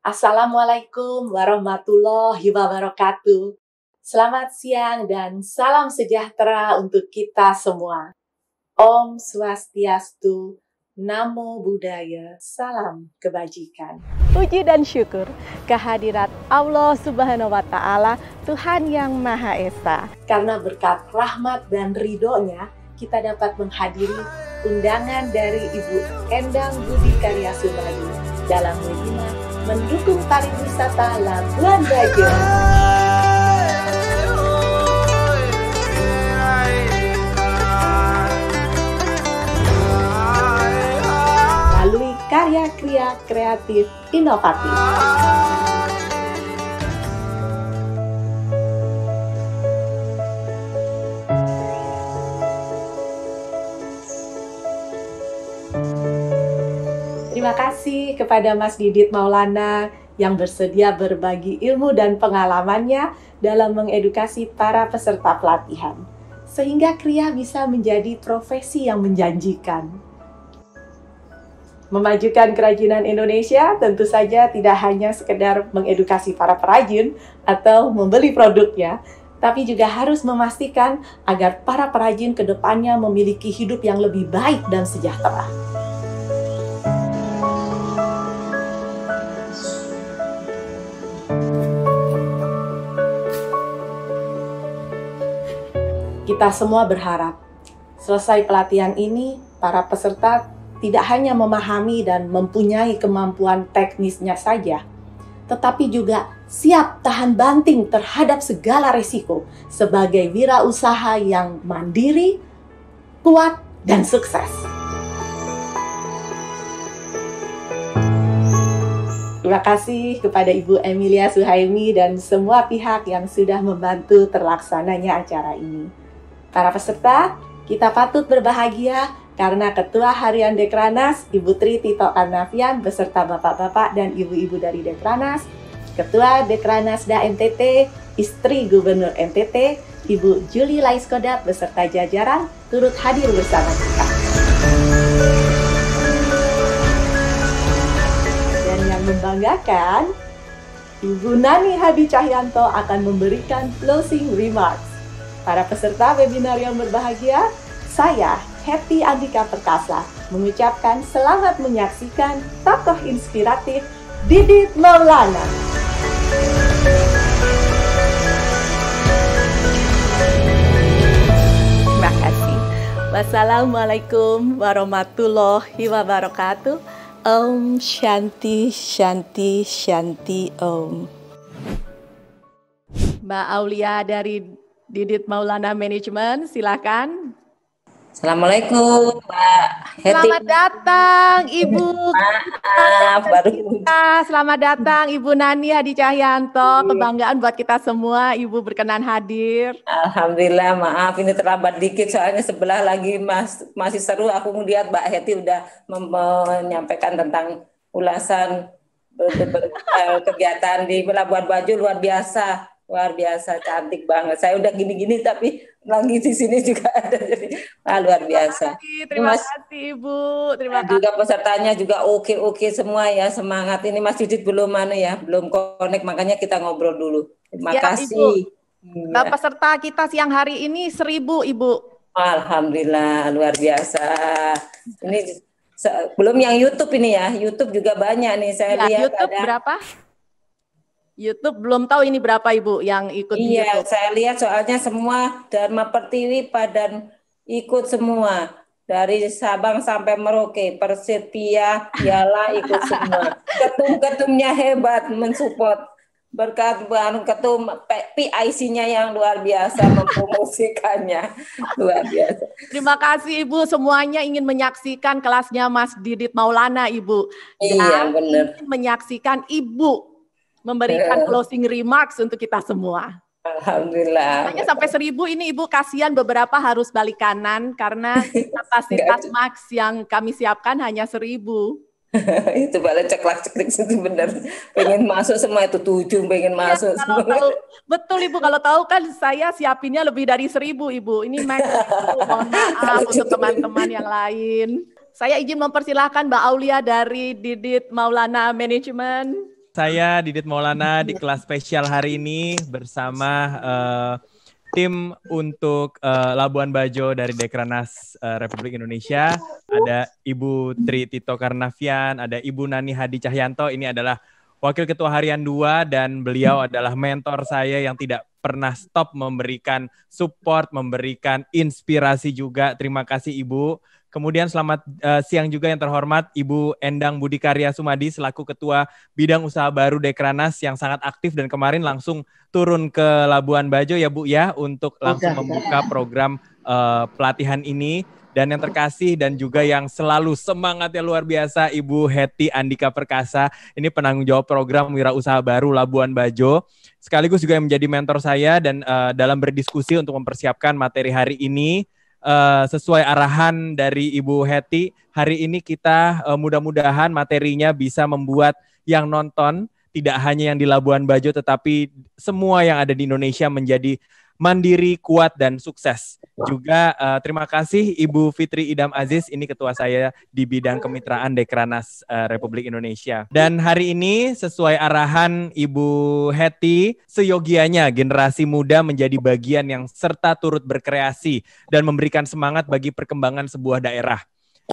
Assalamualaikum warahmatullahi wabarakatuh. Selamat siang dan salam sejahtera untuk kita semua. Om Swastiastu, Namo Buddhaya, salam kebajikan. Puji dan syukur kehadirat Allah Subhanahu wa Ta'ala, Tuhan yang Maha Esa. Karena berkat rahmat dan ridhonya, kita dapat menghadiri undangan dari Ibu Endang Budi Karya Sumadi dalam webinar mendukung pariwisata Labuan Bajo. Melalui karya-karya kreatif inovatif. Terima kasih kepada Mas Didit Maulana yang bersedia berbagi ilmu dan pengalamannya dalam mengedukasi para peserta pelatihan, sehingga Kria bisa menjadi profesi yang menjanjikan. Memajukan kerajinan Indonesia tentu saja tidak hanya sekedar mengedukasi para perajin atau membeli produknya, tapi juga harus memastikan agar para perajin ke depannya memiliki hidup yang lebih baik dan sejahtera. Kita semua berharap selesai pelatihan ini, para peserta tidak hanya memahami dan mempunyai kemampuan teknisnya saja, tetapi juga siap tahan banting terhadap segala risiko sebagai wirausaha yang mandiri, kuat, dan sukses. Terima kasih kepada Ibu Emilia Suhaimi dan semua pihak yang sudah membantu terlaksananya acara ini. Para peserta, kita patut berbahagia karena Ketua Harian Dekranas, Ibu Tri Tito Karnavian beserta Bapak-Bapak dan Ibu-Ibu dari Dekranas, Ketua Dekranasda NTT, Istri Gubernur NTT, Ibu Juli Laiskodat beserta jajaran turut hadir bersama kita. Dan yang membanggakan, Ibu Nani Hadi Cahyanto akan memberikan closing remarks. Para peserta webinar yang berbahagia, saya, Happy Andika Perkasa, mengucapkan selamat menyaksikan tokoh inspiratif Didit Maulana. Terima kasih. Wassalamualaikum warahmatullahi wabarakatuh. Om Shanti Shanti Shanti Om. Mbak Aulia dari Didit Maulana Management, silakan. Assalamualaikum, Mbak Heti. Selamat datang, Ibu. Maaf, baru. Selamat datang, Ibu Nani Hadi Cahyanto. Kebanggaan buat kita semua, Ibu berkenan hadir. Alhamdulillah, maaf ini terlambat dikit soalnya sebelah lagi masih seru. Aku melihat Mbak Heti udah menyampaikan tentang ulasan kegiatan di Labuan Bajo luar biasa, cantik banget. Saya udah gini-gini tapi lagi di sini juga ada, jadi luar biasa. Terima kasih Ibu. Terima kasih. Juga pesertanya juga oke semua ya, semangat. Ini Mas Didit belum belum connect, makanya kita ngobrol dulu. Terima kasih. Ibu. Peserta kita siang hari ini 1000 Ibu. Alhamdulillah, luar biasa. Ini belum yang YouTube ini ya, YouTube juga banyak nih saya lihat. YouTube ada berapa? YouTube belum tahu ini berapa Ibu yang ikut di YouTube. Saya lihat soalnya semua Dharma Pertiwi pada ikut semua. Dari Sabang sampai Merauke, Persetia, Yala ikut semua. Ketum-ketumnya hebat mensupport. Berkat ketum PIC-nya yang luar biasa mempromosikannya. Luar biasa. Terima kasih Ibu, semuanya ingin menyaksikan kelasnya Mas Didit Maulana Ibu. Iya benar. Ingin menyaksikan Ibu memberikan closing remarks untuk kita semua. Alhamdulillah. Hanya sampai 1000 ini Ibu, kasihan beberapa harus balik kanan karena kapasitas max yang kami siapkan hanya 1000. Itu balik ceklak-ceklik itu benar. Pengen masuk semua itu 7 pengen masuk. Kalau tahu, betul Ibu, kalau tahu kan saya siapinnya lebih dari 1000 Ibu. Ini max Ibu. Mohon maaf untuk teman-teman yang lain. Saya izin mempersilahkan Mbak Aulia dari Didit Maulana Management. Saya Didit Maulana di kelas spesial hari ini bersama tim untuk Labuan Bajo dari Dekranaz Republik Indonesia. Ada Ibu Tri Tito Karnavian, ada Ibu Nani Hadi Cahyanto. Ini adalah Wakil Ketua Harian 2 dan beliau adalah mentor saya yang tidak pernah stop memberikan support, memberikan inspirasi juga. Terima kasih Ibu. Kemudian selamat siang juga yang terhormat Ibu Endang Budi Karya Sumadi selaku Ketua Bidang Usaha Baru Dekranaz yang sangat aktif dan kemarin langsung turun ke Labuan Bajo ya Bu ya untuk langsung membuka program pelatihan ini. Dan yang terkasih dan juga yang selalu semangatnya luar biasa Ibu Hetty Andika Perkasa, ini penanggung jawab program Wirausaha Baru Labuan Bajo, sekaligus juga yang menjadi mentor saya dan dalam berdiskusi untuk mempersiapkan materi hari ini sesuai arahan dari Ibu Hetty. Hari ini kita mudah-mudahan materinya bisa membuat yang nonton tidak hanya yang di Labuan Bajo tetapi semua yang ada di Indonesia menjadi mandiri, kuat, dan sukses. Juga terima kasih Ibu Fitri Idam Aziz, ini ketua saya di bidang kemitraan Dekranaz Republik Indonesia. Dan hari ini sesuai arahan Ibu Hetty, seyogianya generasi muda menjadi bagian yang serta turut berkreasi dan memberikan semangat bagi perkembangan sebuah daerah.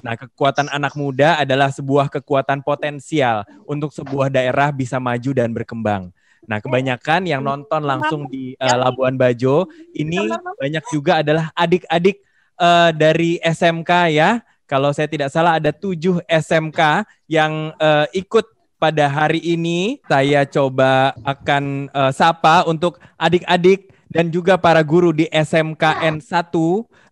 Nah, kekuatan anak muda adalah sebuah kekuatan potensial untuk sebuah daerah bisa maju dan berkembang. Nah, kebanyakan yang nonton langsung di Labuan Bajo ini banyak juga adalah adik-adik dari SMK ya. Kalau saya tidak salah ada 7 SMK yang ikut pada hari ini. Saya coba akan sapa untuk adik-adik dan juga para guru di SMKN 1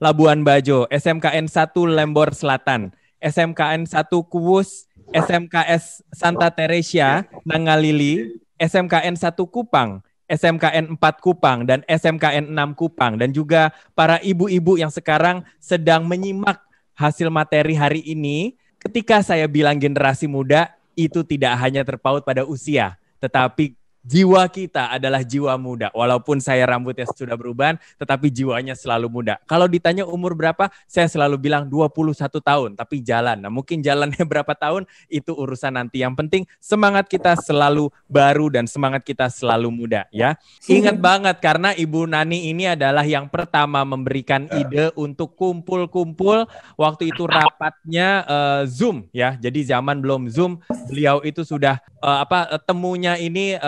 Labuan Bajo, SMKN 1 Lembor Selatan, SMKN 1 Kuwus, SMKS Santa Teresia Nangalili, SMKN 1 Kupang, SMKN 4 Kupang, dan SMKN 6 Kupang. Dan juga para ibu-ibu yang sekarang sedang menyimak hasil materi hari ini. Ketika saya bilang generasi muda, itu tidak hanya terpaut pada usia, tetapi jiwa kita adalah jiwa muda. Walaupun saya rambutnya sudah beruban, tetapi jiwanya selalu muda. Kalau ditanya umur berapa, saya selalu bilang 21 tahun, tapi jalan. Nah, mungkin jalannya berapa tahun, itu urusan nanti. Yang penting semangat kita selalu baru dan semangat kita selalu muda. Ya, ingat banget karena Ibu Nani ini adalah yang pertama memberikan ide untuk kumpul-kumpul. Waktu itu rapatnya Zoom ya. Jadi zaman belum Zoom, beliau itu sudah temunya ini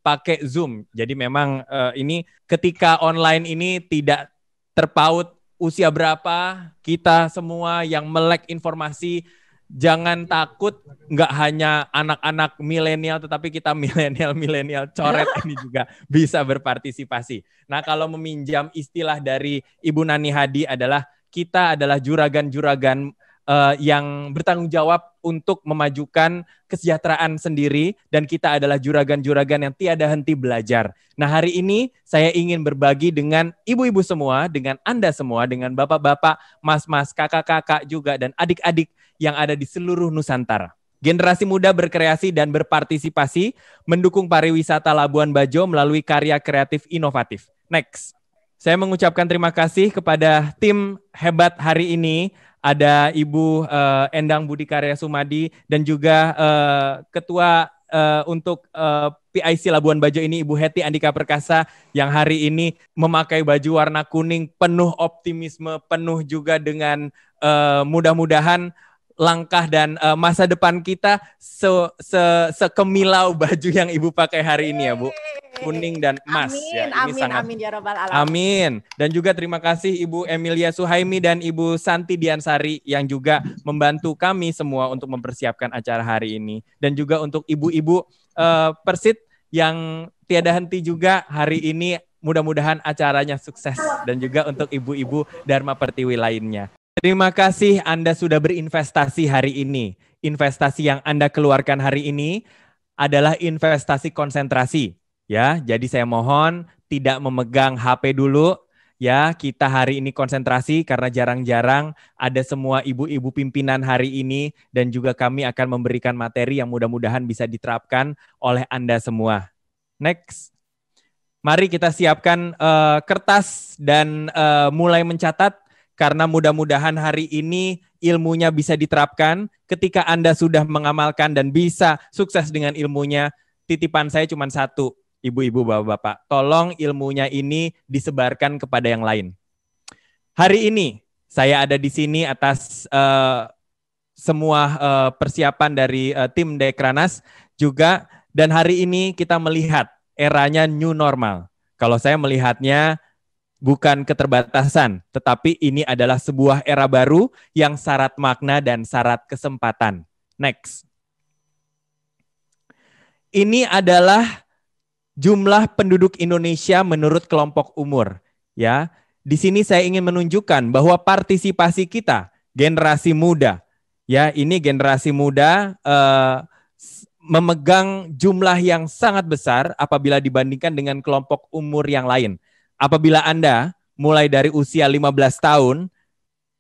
pakai Zoom. Jadi memang ini ketika online ini tidak terpaut usia berapa, kita semua yang melek informasi jangan takut, nggak hanya anak-anak milenial tetapi kita milenial coret ini juga bisa berpartisipasi. Nah, kalau meminjam istilah dari Ibu Nani Hadi adalah kita adalah juragan-juragan yang bertanggung jawab untuk memajukan kesejahteraan sendiri dan kita adalah juragan-juragan yang tiada henti belajar. Nah, hari ini saya ingin berbagi dengan ibu-ibu semua, dengan Anda semua, dengan bapak-bapak, mas-mas, kakak-kakak juga dan adik-adik yang ada di seluruh Nusantara. Generasi muda berkreasi dan berpartisipasi mendukung pariwisata Labuan Bajo melalui karya kreatif inovatif. Next. Saya mengucapkan terima kasih kepada tim hebat hari ini. Ada Ibu Endang Budi Karya Sumadi dan juga Ketua untuk PIC Labuan Bajo ini Ibu Hetty Andika Perkasa yang hari ini memakai baju warna kuning penuh optimisme, penuh juga dengan mudah-mudahan langkah dan masa depan kita sekemilau baju yang Ibu pakai hari ini ya Bu. Kuning dan emas. Amin, ya, ini amin, sangat, amin ya Rabbal Alamin. Amin. Dan juga terima kasih Ibu Emilia Suhaimi dan Ibu Santi Diansari yang juga membantu kami semua untuk mempersiapkan acara hari ini. Dan juga untuk ibu-ibu Persit yang tiada henti juga hari ini, mudah-mudahan acaranya sukses. Dan juga untuk ibu-ibu Dharma Pertiwi lainnya. Terima kasih Anda sudah berinvestasi hari ini. Investasi yang Anda keluarkan hari ini adalah investasi konsentrasi. Ya, jadi saya mohon tidak memegang HP dulu. Ya, kita hari ini konsentrasi karena jarang-jarang ada semua ibu-ibu pimpinan hari ini dan juga kami akan memberikan materi yang mudah-mudahan bisa diterapkan oleh Anda semua. Next. Mari kita siapkan kertas dan mulai mencatat karena mudah-mudahan hari ini ilmunya bisa diterapkan, ketika Anda sudah mengamalkan dan bisa sukses dengan ilmunya, titipan saya cuma satu, ibu-ibu, bapak-bapak, tolong ilmunya ini disebarkan kepada yang lain. Hari ini saya ada di sini atas semua persiapan dari tim Dekranas juga, dan hari ini kita melihat eranya new normal. Kalau saya melihatnya bukan keterbatasan, tetapi ini adalah sebuah era baru yang syarat makna dan syarat kesempatan. Next. Ini adalah jumlah penduduk Indonesia menurut kelompok umur. Ya, di sini saya ingin menunjukkan bahwa partisipasi kita, generasi muda, ya ini generasi muda memegang jumlah yang sangat besar apabila dibandingkan dengan kelompok umur yang lain. Apabila Anda mulai dari usia 15 tahun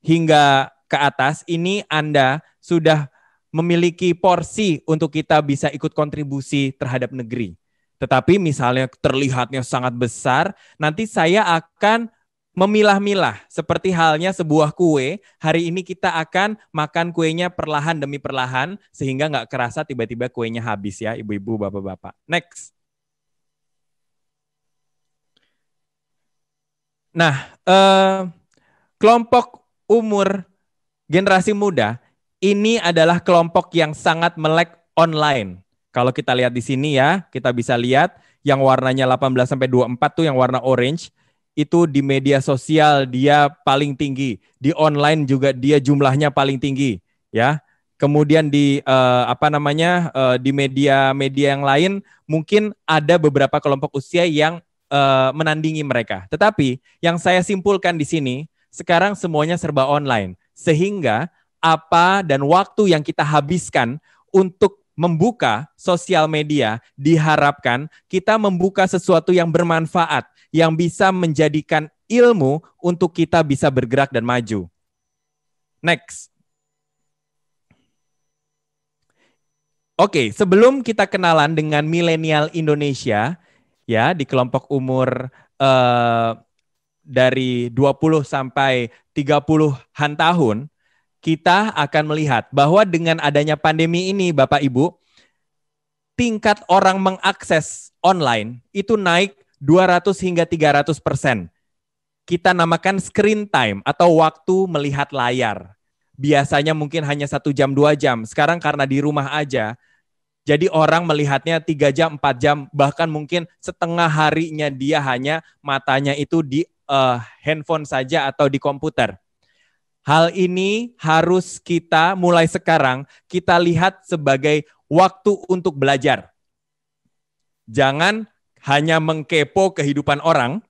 hingga ke atas, ini Anda sudah memiliki porsi untuk kita bisa ikut kontribusi terhadap negeri. Tetapi misalnya terlihatnya sangat besar, nanti saya akan memilah-milah seperti halnya sebuah kue. Hari ini kita akan makan kuenya perlahan demi perlahan sehingga nggak kerasa tiba-tiba kuenya habis ya, ibu-ibu, bapak-bapak. Next. Nah, kelompok umur generasi muda ini adalah kelompok yang sangat melek online. Kalau kita lihat di sini ya, kita bisa lihat yang warnanya 18-24 tuh yang warna orange, itu di media sosial dia paling tinggi, di online juga dia jumlahnya paling tinggi, ya. Kemudian di di media-media yang lain mungkin ada beberapa kelompok usia yang menandingi mereka. Tetapi yang saya simpulkan di sini, sekarang semuanya serba online. Sehingga apa dan waktu yang kita habiskan untuk membuka sosial media, diharapkan kita membuka sesuatu yang bermanfaat, yang bisa menjadikan ilmu untuk kita bisa bergerak dan maju. Next. Oke, sebelum kita kenalan dengan milenial Indonesia, ya di kelompok umur dari 20 sampai 30-an tahun, kita akan melihat bahwa dengan adanya pandemi ini, Bapak Ibu, tingkat orang mengakses online itu naik 200 hingga 300%. Kita namakan screen time atau waktu melihat layar. Biasanya mungkin hanya 1 jam, 2 jam. Sekarang karena di rumah aja, jadi orang melihatnya 3 jam, 4 jam, bahkan mungkin setengah harinya dia hanya matanya itu di handphone saja atau di komputer. Hal ini harus kita mulai sekarang kita lihat sebagai waktu untuk belajar. Jangan hanya mengkepo kehidupan orang,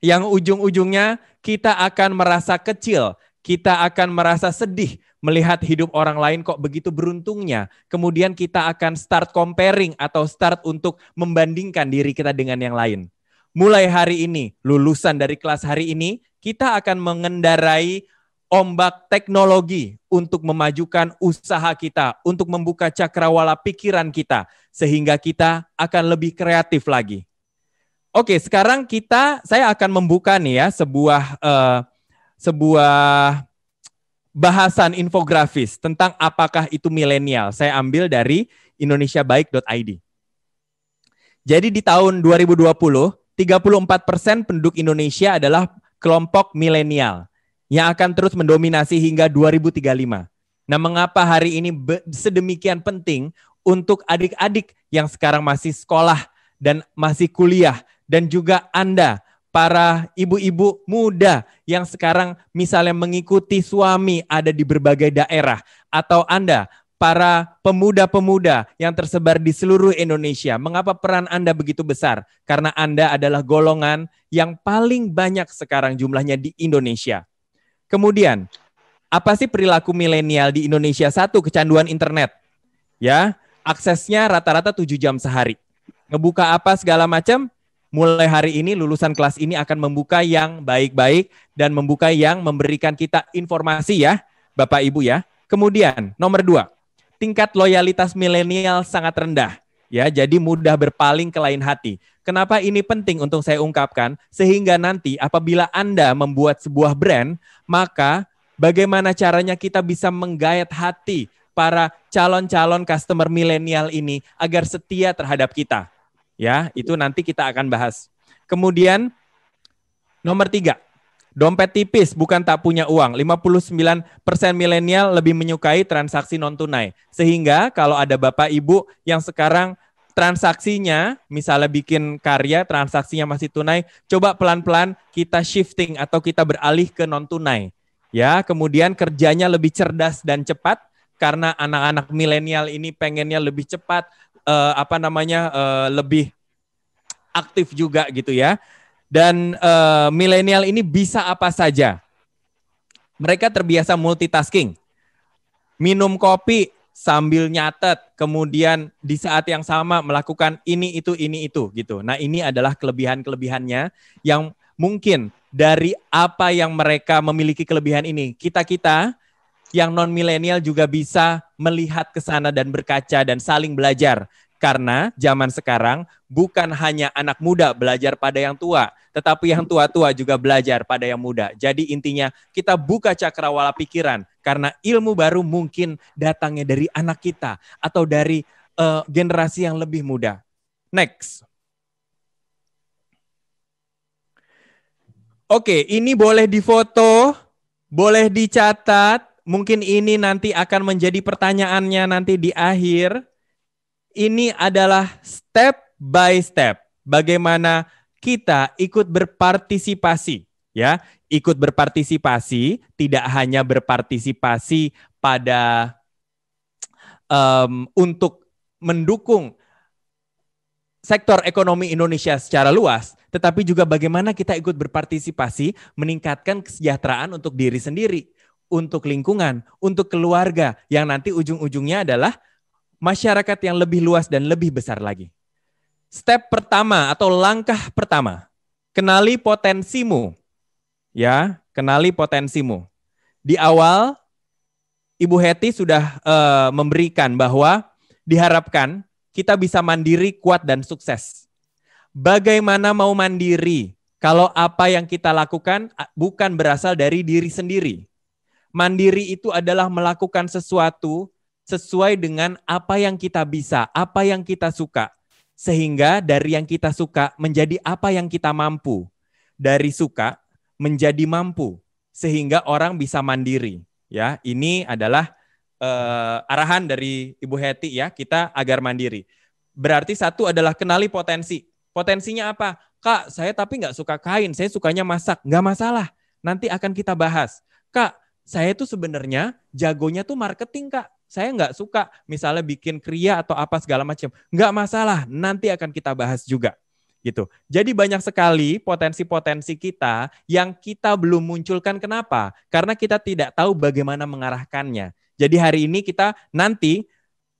yang ujung-ujungnya kita akan merasa kecil, kita akan merasa sedih melihat hidup orang lain kok begitu beruntungnya. Kemudian kita akan start comparing atau start untuk membandingkan diri kita dengan yang lain. Mulai hari ini, lulusan dari kelas hari ini, kita akan mengendarai ombak teknologi untuk memajukan usaha kita, untuk membuka cakrawala pikiran kita, sehingga kita akan lebih kreatif lagi. Oke, sekarang saya akan membuka nih ya sebuah bahasan infografis tentang apakah itu milenial. Saya ambil dari indonesiabaik.id. Jadi di tahun 2020, 34% penduduk Indonesia adalah kelompok milenial yang akan terus mendominasi hingga 2035. Nah, mengapa hari ini sedemikian penting untuk adik-adik yang sekarang masih sekolah dan masih kuliah, dan juga Anda, para ibu-ibu muda yang sekarang misalnya mengikuti suami ada di berbagai daerah, atau Anda, para pemuda-pemuda yang tersebar di seluruh Indonesia. Mengapa peran Anda begitu besar? Karena Anda adalah golongan yang paling banyak sekarang jumlahnya di Indonesia. Kemudian, apa sih perilaku milenial di Indonesia? 1, kecanduan internet. Ya, aksesnya rata-rata 7 jam sehari. Ngebuka apa segala macam, mulai hari ini lulusan kelas ini akan membuka yang baik-baik dan membuka yang memberikan kita informasi ya, Bapak Ibu ya. Kemudian, nomor 2, tingkat loyalitas milenial sangat rendah. Ya, jadi mudah berpaling ke lain hati. Kenapa ini penting untuk saya ungkapkan? Sehingga nanti apabila Anda membuat sebuah brand, maka bagaimana caranya kita bisa menggait hati para calon-calon customer milenial ini agar setia terhadap kita. Ya, itu nanti kita akan bahas. Kemudian nomor 3, dompet tipis bukan tak punya uang. 59% milenial lebih menyukai transaksi non-tunai. Sehingga kalau ada Bapak Ibu yang sekarang transaksinya, misalnya bikin karya, transaksinya masih tunai, coba pelan-pelan kita shifting atau kita beralih ke non-tunai. Ya, kemudian kerjanya lebih cerdas dan cepat karena anak-anak milenial ini pengennya lebih cepat, lebih aktif juga gitu ya. Dan milenial ini bisa apa saja. Mereka terbiasa multitasking. Minum kopi sambil nyatet, kemudian di saat yang sama melakukan ini itu gitu. Nah, ini adalah kelebihan-kelebihannya yang mungkin dari apa yang mereka memiliki kelebihan ini. Kita yang non-milenial juga bisa melihat ke sana dan berkaca dan saling belajar. Karena zaman sekarang bukan hanya anak muda belajar pada yang tua, tetapi yang tua-tua juga belajar pada yang muda. Jadi intinya kita buka cakrawala pikiran, karena ilmu baru mungkin datangnya dari anak kita atau dari generasi yang lebih muda. Next. Oke, ini boleh difoto, boleh dicatat. Mungkin ini nanti akan menjadi pertanyaannya nanti di akhir. Ini adalah step by step. Bagaimana kita ikut berpartisipasi. Ya, ikut berpartisipasi, tidak hanya berpartisipasi pada untuk mendukung sektor ekonomi Indonesia secara luas, tetapi juga bagaimana kita ikut berpartisipasi meningkatkan kesejahteraan untuk diri sendiri, untuk lingkungan, untuk keluarga, yang nanti ujung-ujungnya adalah masyarakat yang lebih luas dan lebih besar lagi. Step pertama atau langkah pertama, kenali potensimu. Ya, kenali potensimu. Di awal, Ibu Hetty sudah memberikan bahwa diharapkan kita bisa mandiri, kuat, dan sukses. Bagaimana mau mandiri kalau apa yang kita lakukan bukan berasal dari diri sendiri? Mandiri itu adalah melakukan sesuatu sesuai dengan apa yang kita bisa, apa yang kita suka. Sehingga dari yang kita suka menjadi apa yang kita mampu. Dari suka menjadi mampu. Sehingga orang bisa mandiri. Ya, ini adalah arahan dari Ibu Hetty ya, kita agar mandiri. Berarti satu adalah kenali potensi. Potensinya apa? Kak, saya tapi nggak suka kain, saya sukanya masak. Nggak masalah, nanti akan kita bahas. Kak, saya tuh sebenarnya jagonya tuh marketing, Kak. Saya nggak suka misalnya bikin kriya atau apa segala macam. Nggak masalah, nanti akan kita bahas juga. Gitu. Jadi banyak sekali potensi-potensi kita yang kita belum munculkan. Kenapa? Karena kita tidak tahu bagaimana mengarahkannya. Jadi hari ini kita nanti,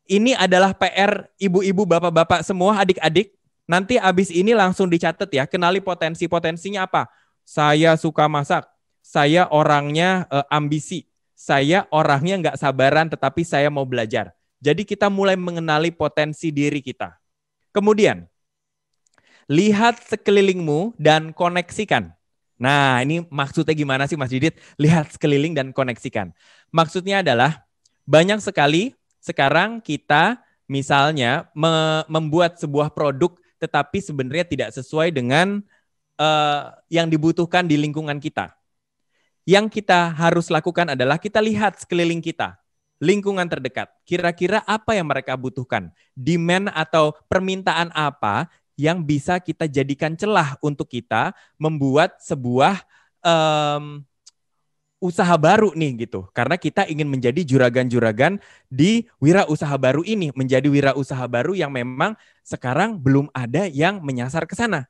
ini adalah PR ibu-ibu, bapak-bapak semua, adik-adik. Nanti abis ini langsung dicatat ya, kenali potensi-potensinya apa. Saya suka masak, saya orangnya ambisi. Saya orangnya nggak sabaran, tetapi saya mau belajar. Jadi kita mulai mengenali potensi diri kita. Kemudian, lihat sekelilingmu dan koneksikan. Nah, ini maksudnya gimana sih Mas Didit? Lihat sekeliling dan koneksikan. Maksudnya adalah, banyak sekali sekarang kita misalnya membuat sebuah produk, tetapi sebenarnya tidak sesuai dengan yang dibutuhkan di lingkungan kita. Yang kita harus lakukan adalah kita lihat sekeliling kita, lingkungan terdekat. Kira-kira apa yang mereka butuhkan? Demand atau permintaan apa yang bisa kita jadikan celah untuk kita membuat sebuah usaha baru nih gitu. Karena kita ingin menjadi juragan-juragan di wirausaha baru ini. Menjadi wirausaha baru yang memang sekarang belum ada yang menyasar ke sana.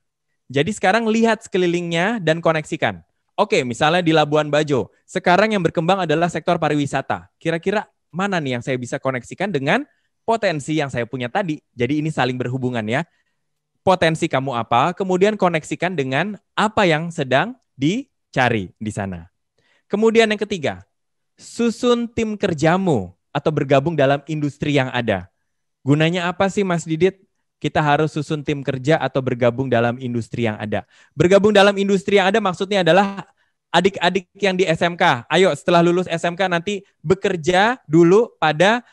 Jadi sekarang lihat sekelilingnya dan koneksikan. Oke, misalnya di Labuan Bajo, sekarang yang berkembang adalah sektor pariwisata. Kira-kira mana nih yang saya bisa koneksikan dengan potensi yang saya punya tadi? Jadi ini saling berhubungan ya. Potensi kamu apa, kemudian koneksikan dengan apa yang sedang dicari di sana. Kemudian yang ketiga, susun tim kerjamu atau bergabung dalam industri yang ada. Gunanya apa sih Mas Didit? Kita harus susun tim kerja atau bergabung dalam industri yang ada. Bergabung dalam industri yang ada maksudnya adalah adik-adik yang di SMK, ayo setelah lulus SMK nanti bekerja dulu pada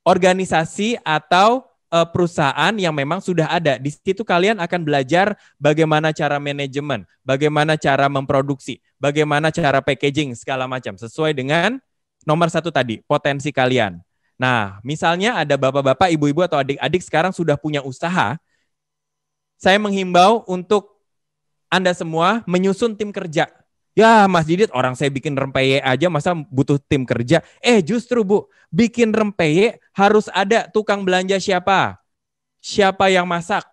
organisasi atau perusahaan yang memang sudah ada. Di situ kalian akan belajar bagaimana cara manajemen, bagaimana cara memproduksi, bagaimana cara packaging, segala macam. Sesuai dengan nomor 1 tadi, potensi kalian. Nah, misalnya ada bapak-bapak, ibu-ibu, atau adik-adik sekarang sudah punya usaha, saya menghimbau untuk Anda semua menyusun tim kerja. Ya Mas Didit, orang saya bikin rempeyek aja masa butuh tim kerja? Justru Bu, bikin rempeyek harus ada tukang belanja siapa? Siapa yang masak?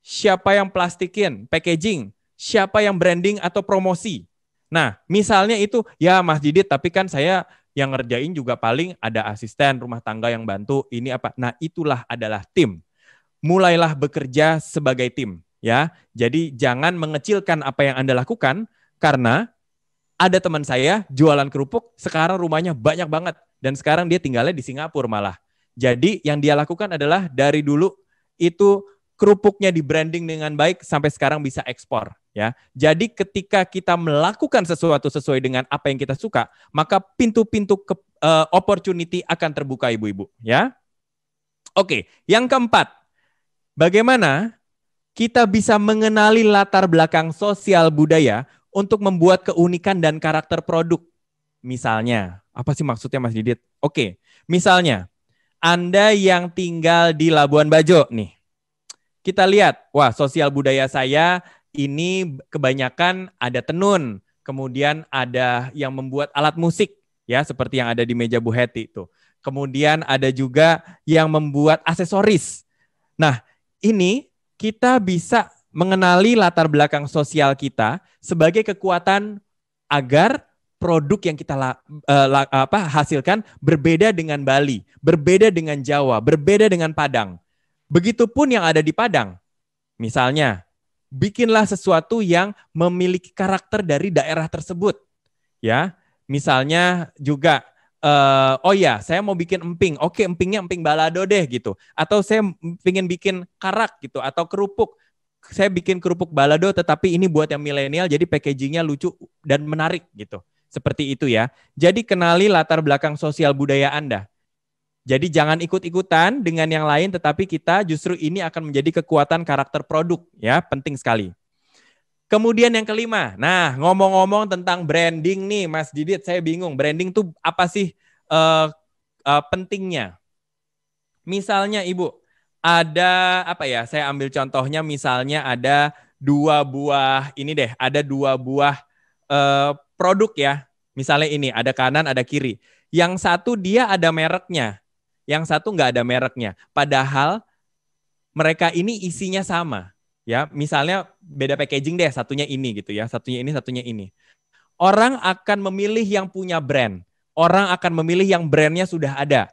Siapa yang plastikin, packaging? Siapa yang branding atau promosi? Nah, misalnya itu, ya Mas Didit, tapi kan saya yang ngerjain juga paling ada asisten rumah tangga yang bantu, ini apa. Nah, itulah adalah tim. Mulailah bekerja sebagai tim, ya. Jadi jangan mengecilkan apa yang Anda lakukan, karena ada teman saya jualan kerupuk, sekarang rumahnya banyak banget, dan sekarang dia tinggalnya di Singapura malah. Jadi yang dia lakukan adalah dari dulu itu kerupuknya di branding dengan baik sampai sekarang bisa ekspor, ya. Jadi ketika kita melakukan sesuatu sesuai dengan apa yang kita suka, maka pintu-pintu opportunity akan terbuka, ibu-ibu, ya. Oke, yang keempat, bagaimana kita bisa mengenali latar belakang sosial budaya untuk membuat keunikan dan karakter produk. Misalnya, apa sih maksudnya Mas Didit? Oke, misalnya Anda yang tinggal di Labuan Bajo nih. Kita lihat, wah, sosial budaya saya ini kebanyakan ada tenun, kemudian ada yang membuat alat musik, ya, seperti yang ada di meja Bu Heti itu. Kemudian ada juga yang membuat aksesoris. Nah, ini kita bisa mengenali latar belakang sosial kita sebagai kekuatan agar produk yang kita hasilkan berbeda dengan Bali, berbeda dengan Jawa, berbeda dengan Padang. Begitupun yang ada di Padang. Misalnya, bikinlah sesuatu yang memiliki karakter dari daerah tersebut. Ya, misalnya juga, saya mau bikin emping. Oke, empingnya emping balado deh gitu. Atau saya ingin bikin karak gitu, atau kerupuk. Saya bikin kerupuk balado, tetapi ini buat yang milenial, jadi packagingnya lucu dan menarik gitu. Seperti itu ya. Jadi kenali latar belakang sosial budaya Anda. Jadi jangan ikut-ikutan dengan yang lain, tetapi kita justru ini akan menjadi kekuatan karakter produk, ya, penting sekali. Kemudian yang kelima, nah ngomong-ngomong tentang branding nih Mas Didit, saya bingung, branding tuh apa sih pentingnya? Misalnya Ibu, ada apa ya, saya ambil contohnya misalnya ada dua buah produk ya, misalnya ini, ada kanan, ada kiri. Yang satu dia ada mereknya, yang satu nggak ada mereknya. Padahal mereka ini isinya sama. Ya, misalnya beda packaging deh, satunya ini gitu ya, satunya ini, satunya ini. Orang akan memilih yang punya brand. Orang akan memilih yang brandnya sudah ada.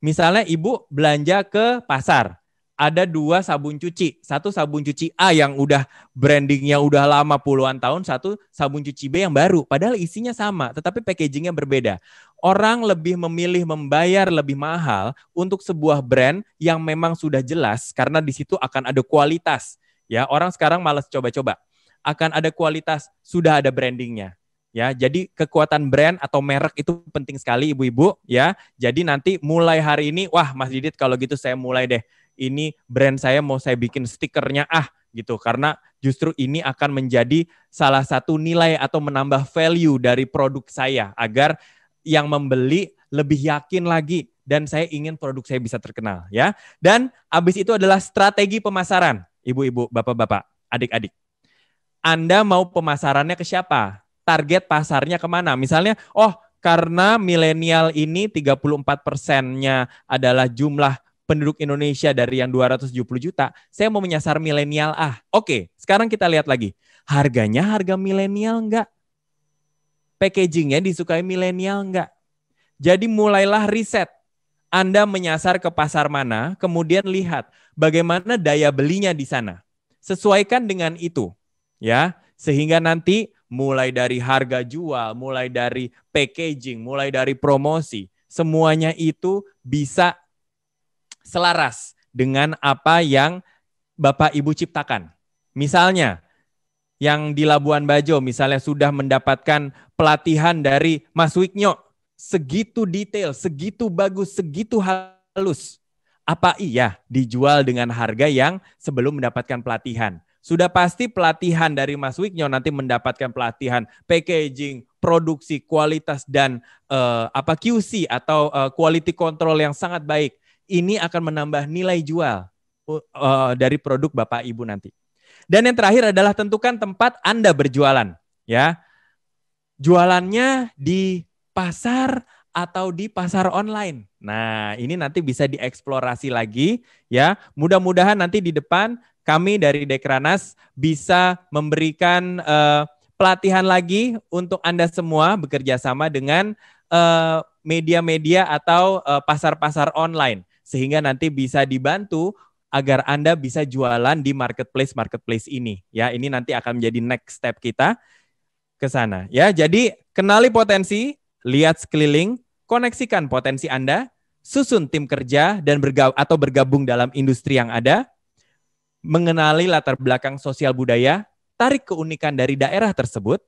Misalnya Ibu belanja ke pasar, ada 2 sabun cuci. Satu sabun cuci A yang udah brandingnya udah lama puluhan tahun, satu sabun cuci B yang baru. Padahal isinya sama, tetapi packagingnya berbeda. Orang lebih memilih membayar lebih mahal untuk sebuah brand yang memang sudah jelas karena di situ akan ada kualitas. Ya, orang sekarang malas coba-coba. Akan ada kualitas, sudah ada brandingnya. Ya, jadi kekuatan brand atau merek itu penting sekali ibu-ibu ya. Jadi nanti mulai hari ini, wah Mas Didit kalau gitu saya mulai deh. Ini brand saya mau saya bikin stikernya gitu. Karena justru ini akan menjadi salah satu nilai atau menambah value dari produk saya agar yang membeli lebih yakin lagi dan saya ingin produk saya bisa terkenal ya. Dan habis itu adalah strategi pemasaran. Ibu-ibu, bapak-bapak, adik-adik. Anda mau pemasarannya ke siapa? Target pasarnya kemana? Misalnya, karena milenial ini 34%-nya adalah jumlah penduduk Indonesia dari yang 270 juta, saya mau menyasar milenial Oke, sekarang kita lihat lagi. Harganya harga milenial enggak? Packagingnya disukai milenial enggak? Jadi mulailah riset. Anda menyasar ke pasar mana, kemudian lihat bagaimana daya belinya di sana. Sesuaikan dengan itu, ya, sehingga nanti mulai dari harga jual, mulai dari packaging, mulai dari promosi, semuanya itu bisa selaras dengan apa yang Bapak Ibu ciptakan. Misalnya, yang di Labuan Bajo misalnya sudah mendapatkan pelatihan dari Mas Wiknyo, segitu detail, segitu bagus, segitu halus. Apa iya dijual dengan harga yang sebelum mendapatkan pelatihan? Sudah pasti pelatihan dari Mas Wiknyo nanti mendapatkan pelatihan packaging, produksi, kualitas, dan QC atau quality control yang sangat baik. Ini akan menambah nilai jual dari produk Bapak Ibu nanti. Dan yang terakhir adalah tentukan tempat Anda berjualan, ya. Jualannya di pasar atau di pasar online. Nah, ini nanti bisa dieksplorasi lagi, ya. Mudah-mudahan nanti di depan kami dari Dekranas bisa memberikan pelatihan lagi untuk Anda semua bekerja sama dengan media-media atau pasar-pasar online, sehingga nanti bisa dibantu agar Anda bisa jualan di marketplace ini. Ya, ini nanti akan menjadi next step kita ke sana. Ya, jadi kenali potensi, lihat sekeliling, koneksikan potensi Anda, susun tim kerja dan bergabung dalam industri yang ada, mengenali latar belakang sosial budaya, tarik keunikan dari daerah tersebut,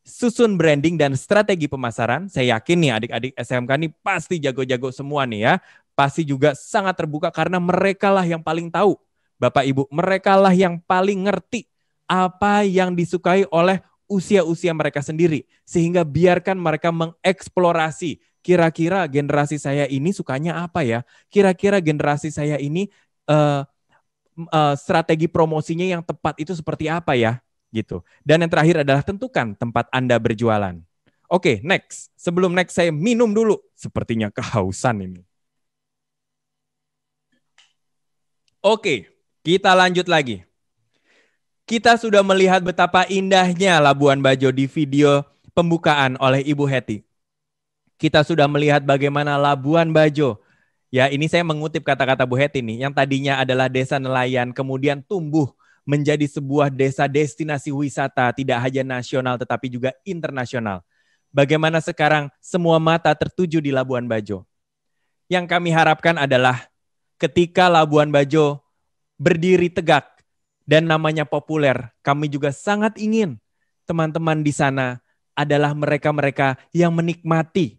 susun branding dan strategi pemasaran. Saya yakin nih adik-adik SMK nih pasti jago-jago semua nih ya. Pasti juga sangat terbuka karena merekalah yang paling tahu, Bapak Ibu, merekalah yang paling ngerti apa yang disukai oleh usia-usia mereka sendiri. Sehingga biarkan mereka mengeksplorasi, kira-kira generasi saya ini sukanya apa ya? Kira-kira generasi saya ini strategi promosinya yang tepat itu seperti apa ya? Gitu. Dan yang terakhir adalah tentukan tempat Anda berjualan. Oke, next. Sebelum next saya minum dulu. Sepertinya kehausan ini. Oke, kita lanjut lagi. Kita sudah melihat betapa indahnya Labuan Bajo di video pembukaan oleh Ibu Hetty. Kita sudah melihat bagaimana Labuan Bajo, ya ini saya mengutip kata-kata Bu Hetty nih, yang tadinya adalah desa nelayan, kemudian tumbuh menjadi sebuah desa destinasi wisata, tidak hanya nasional tetapi juga internasional. Bagaimana sekarang semua mata tertuju di Labuan Bajo. Yang kami harapkan adalah ketika Labuan Bajo berdiri tegak dan namanya populer, kami juga sangat ingin teman-teman di sana adalah mereka-mereka yang menikmati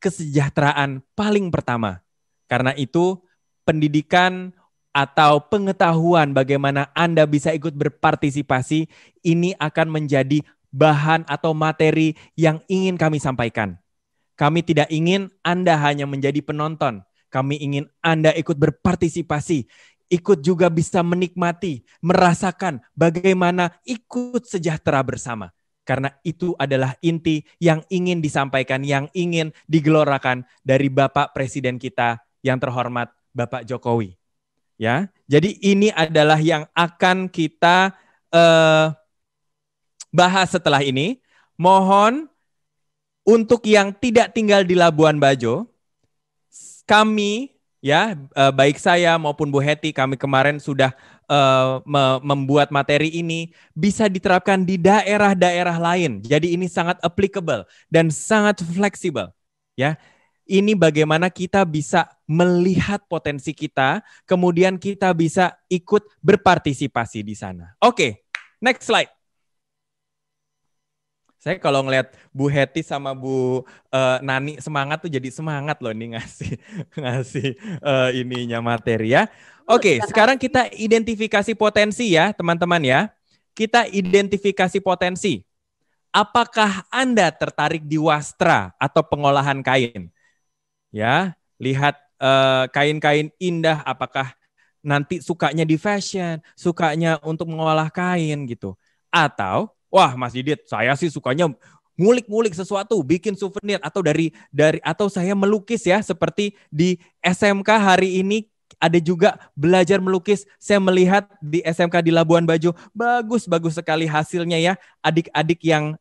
kesejahteraan paling pertama. Karena itu pendidikan atau pengetahuan bagaimana Anda bisa ikut berpartisipasi ini akan menjadi bahan atau materi yang ingin kami sampaikan. Kami tidak ingin Anda hanya menjadi penonton. Kami ingin Anda ikut berpartisipasi, ikut juga bisa menikmati, merasakan bagaimana ikut sejahtera bersama. Karena itu adalah inti yang ingin disampaikan, yang ingin digelorakan dari Bapak Presiden kita yang terhormat, Bapak Jokowi. Ya, jadi ini adalah yang akan kita bahas setelah ini. Mohon untuk yang tidak tinggal di Labuan Bajo, kami ya baik saya maupun Bu Hetty, kami kemarin sudah membuat materi ini bisa diterapkan di daerah-daerah lain. Jadi ini sangat applicable dan sangat fleksibel. Ya, ini bagaimana kita bisa melihat potensi kita, kemudian kita bisa ikut berpartisipasi di sana. Oke, next slide. Saya kalau ngelihat Bu Hetty sama Bu Nani semangat tuh jadi semangat loh nih ngasih ininya materi ya. Oke, sekarang kita identifikasi potensi ya teman-teman ya. Kita identifikasi potensi. Apakah Anda tertarik di wastra atau pengolahan kain? Ya, lihat kain-kain indah, apakah nanti sukanya di fashion, sukanya untuk mengolah kain gitu. Atau wah, Mas Didit, saya sih sukanya ngulik-ngulik sesuatu, bikin souvenir atau atau saya melukis ya, seperti di SMK hari ini ada juga belajar melukis. Saya melihat di SMK di Labuan Bajo bagus sekali hasilnya ya. Adik-adik yang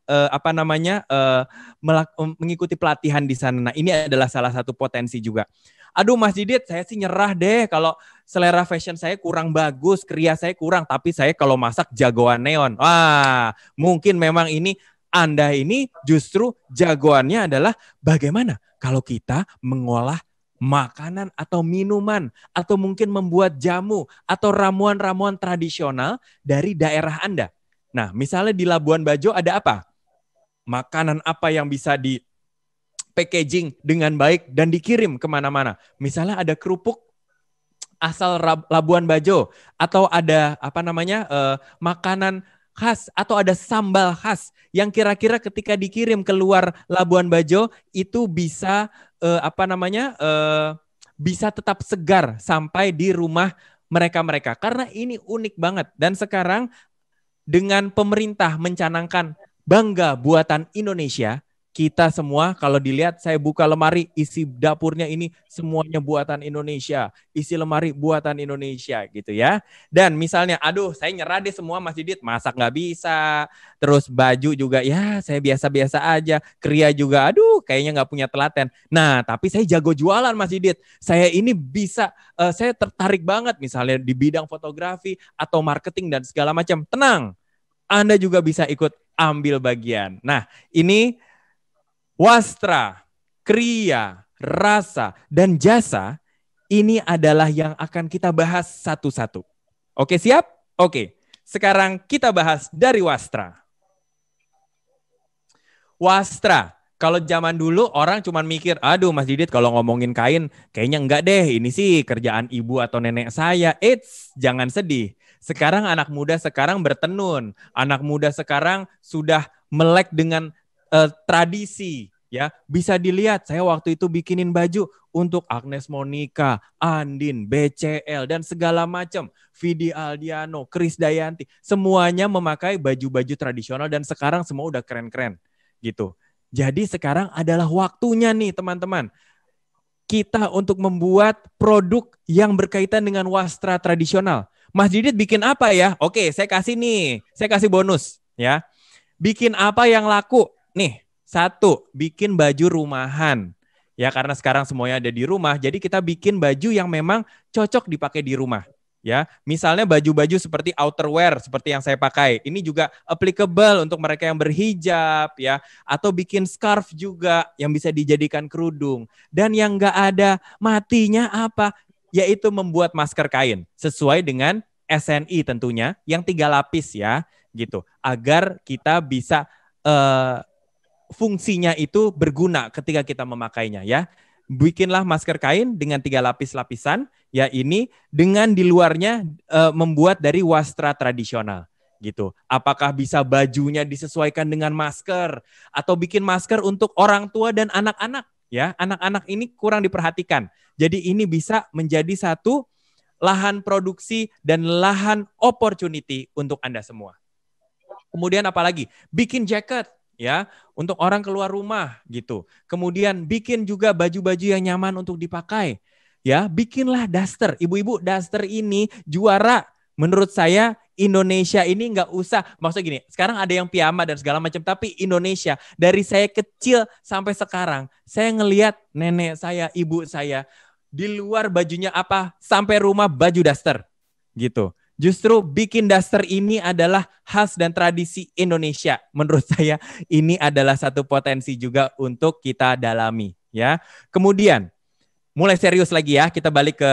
mengikuti pelatihan di sana. Nah, ini adalah salah satu potensi juga. Aduh Mas Didit, saya sih nyerah deh kalau selera fashion saya kurang bagus, kriya saya kurang, tapi saya kalau masak jagoan neon. Wah, mungkin memang ini Anda ini justru jagoannya adalah bagaimana kalau kita mengolah makanan atau minuman, atau mungkin membuat jamu atau ramuan-ramuan tradisional dari daerah Anda. Nah, misalnya di Labuan Bajo ada apa? Makanan apa yang bisa di packaging dengan baik dan dikirim kemana-mana. Misalnya ada kerupuk asal Labuan Bajo, atau ada makanan khas, atau ada sambal khas yang kira-kira ketika dikirim keluar Labuan Bajo itu bisa bisa tetap segar sampai di rumah mereka-mereka. Karena ini unik banget. Dan sekarang dengan pemerintah mencanangkan bangga buatan Indonesia, kita semua kalau dilihat, saya buka lemari, isi dapurnya ini semuanya buatan Indonesia, isi lemari buatan Indonesia gitu ya. Dan misalnya, aduh saya nyerah deh semua Mas Didit, masak nggak bisa, terus baju juga ya saya biasa-biasa aja, kria juga aduh kayaknya nggak punya telaten. Nah tapi saya jago jualan Mas Didit, saya ini bisa, saya tertarik banget misalnya di bidang fotografi atau marketing dan segala macam. Tenang, Anda juga bisa ikut ambil bagian. Nah ini wastra, kriya, rasa, dan jasa, ini adalah yang akan kita bahas satu-satu. Oke, siap? Oke, sekarang kita bahas dari wastra. Wastra, kalau zaman dulu orang cuma mikir, aduh Mas Didit kalau ngomongin kain, kayaknya enggak deh, ini sih kerjaan ibu atau nenek saya. Eits, jangan sedih. Sekarang anak muda sekarang bertenun, anak muda sekarang sudah melek dengan tradisi, ya. Bisa dilihat saya waktu itu bikinin baju untuk Agnes Monica, Andin, BCL dan segala macam, Vidi Aldiano, Krisdayanti, semuanya memakai baju-baju tradisional dan sekarang semua udah keren-keren gitu. Jadi sekarang adalah waktunya nih teman-teman, kita untuk membuat produk yang berkaitan dengan wastra tradisional. Mas Didit bikin apa ya? Oke, saya kasih bonus ya. Bikin apa yang laku? Nih, 1, bikin baju rumahan. Ya, karena sekarang semuanya ada di rumah, jadi kita bikin baju yang memang cocok dipakai di rumah. Ya, misalnya baju-baju seperti outerwear seperti yang saya pakai. Ini juga applicable untuk mereka yang berhijab ya, atau bikin scarf juga yang bisa dijadikan kerudung. Dan yang enggak ada matinya apa? Yaitu membuat masker kain sesuai dengan SNI tentunya yang 3 lapis ya, gitu. Agar kita bisa fungsinya itu berguna ketika kita memakainya ya. Bikinlah masker kain dengan 3 lapis-lapisan, ya ini dengan di luarnya membuat dari wastra tradisional gitu. Apakah bisa bajunya disesuaikan dengan masker atau bikin masker untuk orang tua dan anak-anak ya. Anak-anak ini kurang diperhatikan. Jadi ini bisa menjadi satu lahan produksi dan lahan opportunity untuk Anda semua. Kemudian apalagi? Bikin jaket ya, untuk orang keluar rumah gitu. Kemudian bikin juga baju-baju yang nyaman untuk dipakai. Ya, bikinlah daster. Ibu-ibu, daster ini juara. Menurut saya Indonesia ini nggak usah, maksudnya gini, sekarang ada yang piyama dan segala macam, tapi Indonesia dari saya kecil sampai sekarang, saya ngelihat nenek saya, ibu saya, di luar bajunya apa, sampai rumah baju daster gitu. Justru bikin daster ini adalah khas dan tradisi Indonesia. Menurut saya ini adalah satu potensi juga untuk kita dalami ya. Kemudian mulai serius lagi ya, kita balik ke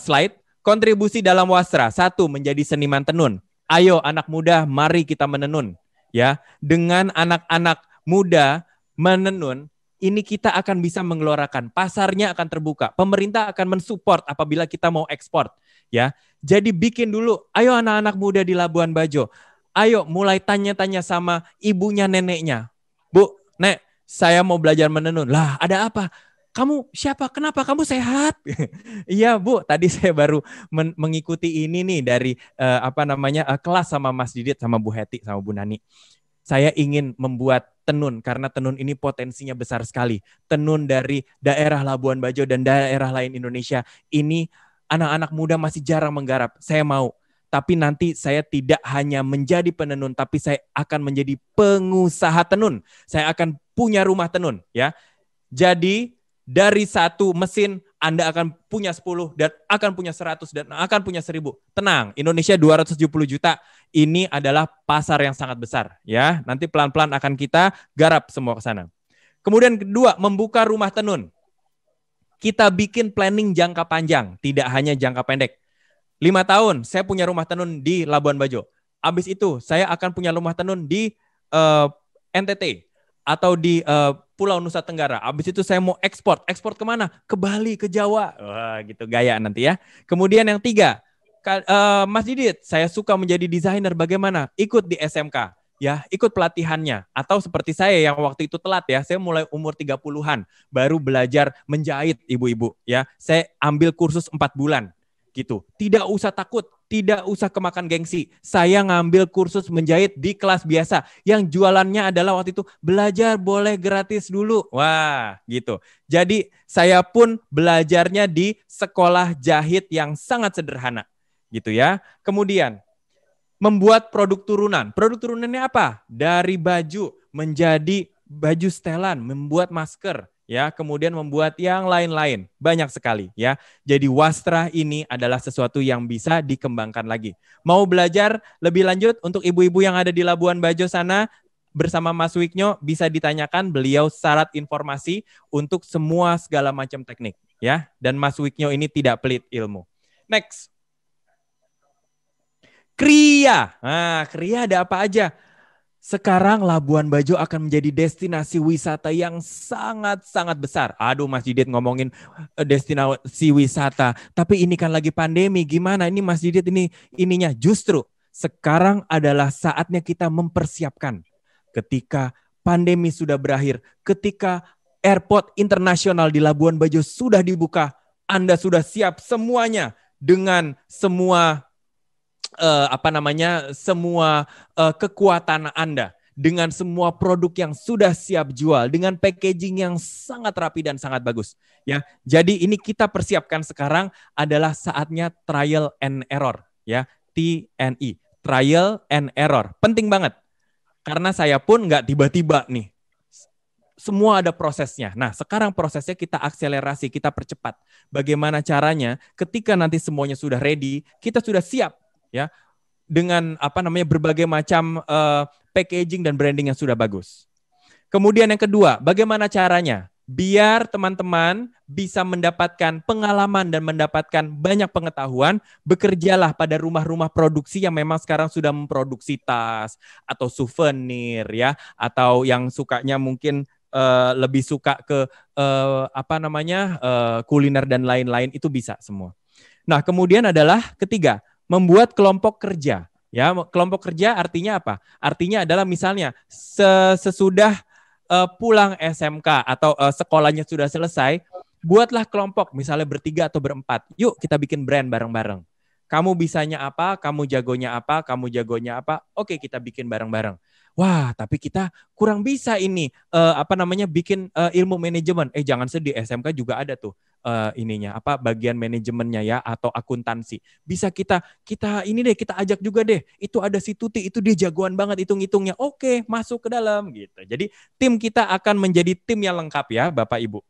slide. Kontribusi dalam wastra. 1, menjadi seniman tenun. Ayo anak muda, mari kita menenun ya. Dengan anak-anak muda menenun, ini kita akan bisa mengeluarkan, pasarnya akan terbuka, pemerintah akan mensupport apabila kita mau ekspor ya. Jadi bikin dulu, ayo anak-anak muda di Labuan Bajo, ayo mulai tanya-tanya sama ibunya neneknya. Bu, Nek, saya mau belajar menenun. Lah, ada apa? Kamu siapa? Kenapa? Kamu sehat? Iya, Bu, tadi saya baru mengikuti ini nih dari kelas sama Mas Didit, sama Bu Heti, sama Bu Nani. Saya ingin membuat tenun karena tenun ini potensinya besar sekali. Tenun dari daerah Labuan Bajo dan daerah lain Indonesia ini anak-anak muda masih jarang menggarap. Saya mau, tapi nanti saya tidak hanya menjadi penenun, tapi saya akan menjadi pengusaha tenun. Saya akan punya rumah tenun, ya. Jadi dari 1 mesin Anda akan punya 10 dan akan punya 100 dan akan punya 1000. Tenang, Indonesia 270 juta. Ini adalah pasar yang sangat besar, ya. Nanti pelan-pelan akan kita garap semua ke sana. Kemudian kedua, membuka rumah tenun. Kita bikin planning jangka panjang, tidak hanya jangka pendek. 5 tahun, saya punya rumah tenun di Labuan Bajo. Habis itu saya akan punya rumah tenun di NTT atau di Pulau Nusa Tenggara. Habis itu saya mau ekspor. Ekspor kemana? Ke Bali, ke Jawa. Wah, gitu gaya nanti ya. Kemudian yang 3, Mas Didit, saya suka menjadi desainer. Bagaimana? Ikut di SMK. Ya, ikut pelatihannya. Atau seperti saya yang waktu itu telat ya, saya mulai umur 30-an baru belajar menjahit, ibu-ibu ya. Saya ambil kursus 4 bulan gitu. Tidak usah takut, tidak usah kemakan gengsi. Saya ngambil kursus menjahit di kelas biasa yang jualannya adalah waktu itu belajar boleh gratis dulu. Wah, gitu. Jadi saya pun belajarnya di sekolah jahit yang sangat sederhana gitu ya. Kemudian membuat produk turunan. Produk turunannya apa? Dari baju menjadi baju setelan, membuat masker, ya, kemudian membuat yang lain-lain. Banyak sekali, ya. Jadi wastra ini adalah sesuatu yang bisa dikembangkan lagi. Mau belajar lebih lanjut untuk ibu-ibu yang ada di Labuan Bajo sana bersama Mas Wiknyo bisa ditanyakan, beliau syarat informasi untuk semua segala macam teknik, ya. Dan Mas Wiknyo ini tidak pelit ilmu. Next. Kria. Nah, Kria ada apa aja? Sekarang Labuan Bajo akan menjadi destinasi wisata yang sangat-sangat besar. Aduh, Mas Didit ngomongin destinasi wisata. Tapi ini kan lagi pandemi. Gimana ini Mas Didit ininya? Justru sekarang adalah saatnya kita mempersiapkan. Ketika pandemi sudah berakhir, ketika airport internasional di Labuan Bajo sudah dibuka, Anda sudah siap semuanya dengan semua semua kekuatan Anda, dengan semua produk yang sudah siap jual, dengan packaging yang sangat rapi dan sangat bagus. Ya, jadi ini kita persiapkan sekarang adalah saatnya trial and error, ya, TNI, trial and error, penting banget. Karena saya pun nggak tiba-tiba nih, semua ada prosesnya. Nah, sekarang prosesnya kita akselerasi, kita percepat. Bagaimana caranya? Ketika nanti semuanya sudah ready, kita sudah siap. Ya, dengan berbagai macam packaging dan branding yang sudah bagus. Kemudian yang kedua, bagaimana caranya? Biar teman-teman bisa mendapatkan pengalaman dan mendapatkan banyak pengetahuan, bekerjalah pada rumah-rumah produksi yang memang sekarang sudah memproduksi tas atau souvenir ya, atau yang sukanya mungkin lebih suka ke kuliner dan lain-lain, itu bisa semua. Nah, kemudian adalah ketiga, membuat kelompok kerja. Ya, kelompok kerja artinya apa? Artinya adalah misalnya sesudah pulang SMK atau sekolahnya sudah selesai, buatlah kelompok, misalnya bertiga atau berempat. Yuk kita bikin brand bareng-bareng. Kamu bisanya apa, kamu jagonya apa, kamu jagonya apa. Oke, kita bikin bareng-bareng. Wah, tapi kita kurang bisa ini bikin ilmu manajemen. Jangan sedih, SMK juga ada tuh bagian manajemennya ya, atau akuntansi. Bisa kita ajak juga deh. Itu ada si Tuti, itu dia jagoan banget hitung-hitungnya. Oke, masuk ke dalam gitu. Jadi tim kita akan menjadi tim yang lengkap ya, Bapak Ibu.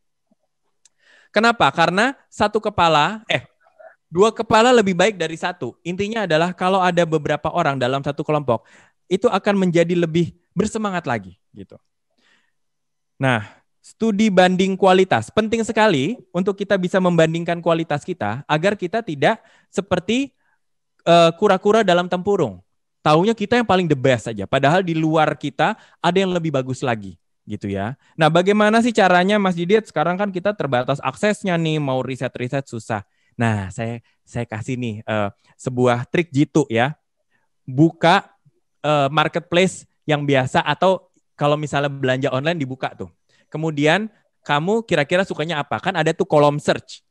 Kenapa? Karena dua kepala lebih baik dari satu. Intinya adalah kalau ada beberapa orang dalam satu kelompok, itu akan menjadi lebih bersemangat lagi gitu. Nah, studi banding kualitas penting sekali untuk kita bisa membandingkan kualitas kita agar kita tidak seperti kura-kura dalam tempurung. Taunya kita yang paling the best saja, padahal di luar kita ada yang lebih bagus lagi. Gitu ya. Nah, bagaimana sih caranya Mas Didit? Sekarang kan kita terbatas aksesnya nih, mau riset-riset susah. Nah, saya kasih nih sebuah trik jitu ya. Buka marketplace yang biasa, atau kalau misalnya belanja online dibuka tuh. Kemudian kamu kira-kira sukanya apa? Kan ada tuh kolom search.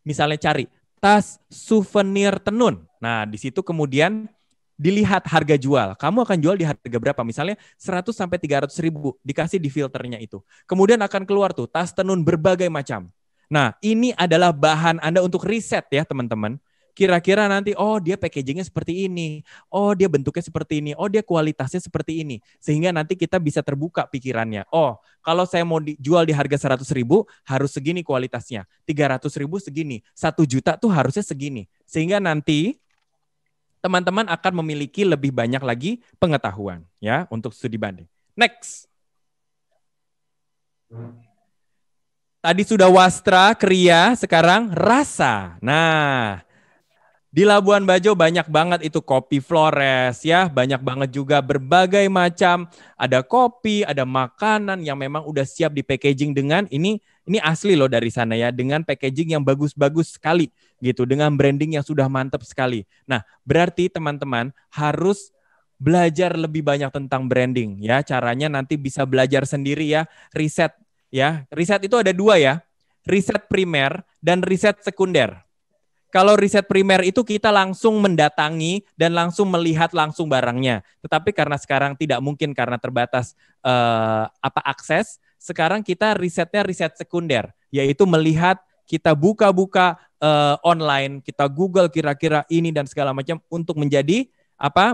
Misalnya cari tas souvenir tenun. Nah, di situ kemudian dilihat harga jual. Kamu akan jual di harga berapa? Misalnya 100 sampai 300 ribu, dikasih di filternya itu. Kemudian akan keluar tuh tas tenun berbagai macam. Nah, ini adalah bahan Anda untuk riset ya, teman-teman. Kira-kira nanti, oh dia packagingnya seperti ini, oh dia bentuknya seperti ini, oh dia kualitasnya seperti ini. Sehingga nanti kita bisa terbuka pikirannya. Oh, kalau saya mau dijual di harga 100 ribu, harus segini kualitasnya. 300 ribu segini. 1 juta tuh harusnya segini. Sehingga nanti teman-teman akan memiliki lebih banyak lagi pengetahuan ya untuk studi banding. Next. Tadi sudah wastra, kria, sekarang rasa. Nah, Di Labuan Bajo banyak banget itu kopi Flores ya, banyak banget juga berbagai macam, ada kopi, ada makanan yang memang udah siap di packaging dengan ini asli loh dari sana ya, dengan packaging yang bagus-bagus sekali gitu, dengan branding yang sudah mantap sekali. Nah, berarti teman-teman harus belajar lebih banyak tentang branding ya, caranya nanti bisa belajar sendiri ya, riset ya. Riset itu ada 2 ya, riset primer dan riset sekunder. Kalau riset primer itu kita langsung mendatangi dan langsung melihat langsung barangnya. Tetapi karena sekarang tidak mungkin karena terbatas akses, sekarang kita risetnya riset sekunder, yaitu melihat, kita buka-buka online, kita Google kira-kira ini dan segala macam untuk menjadi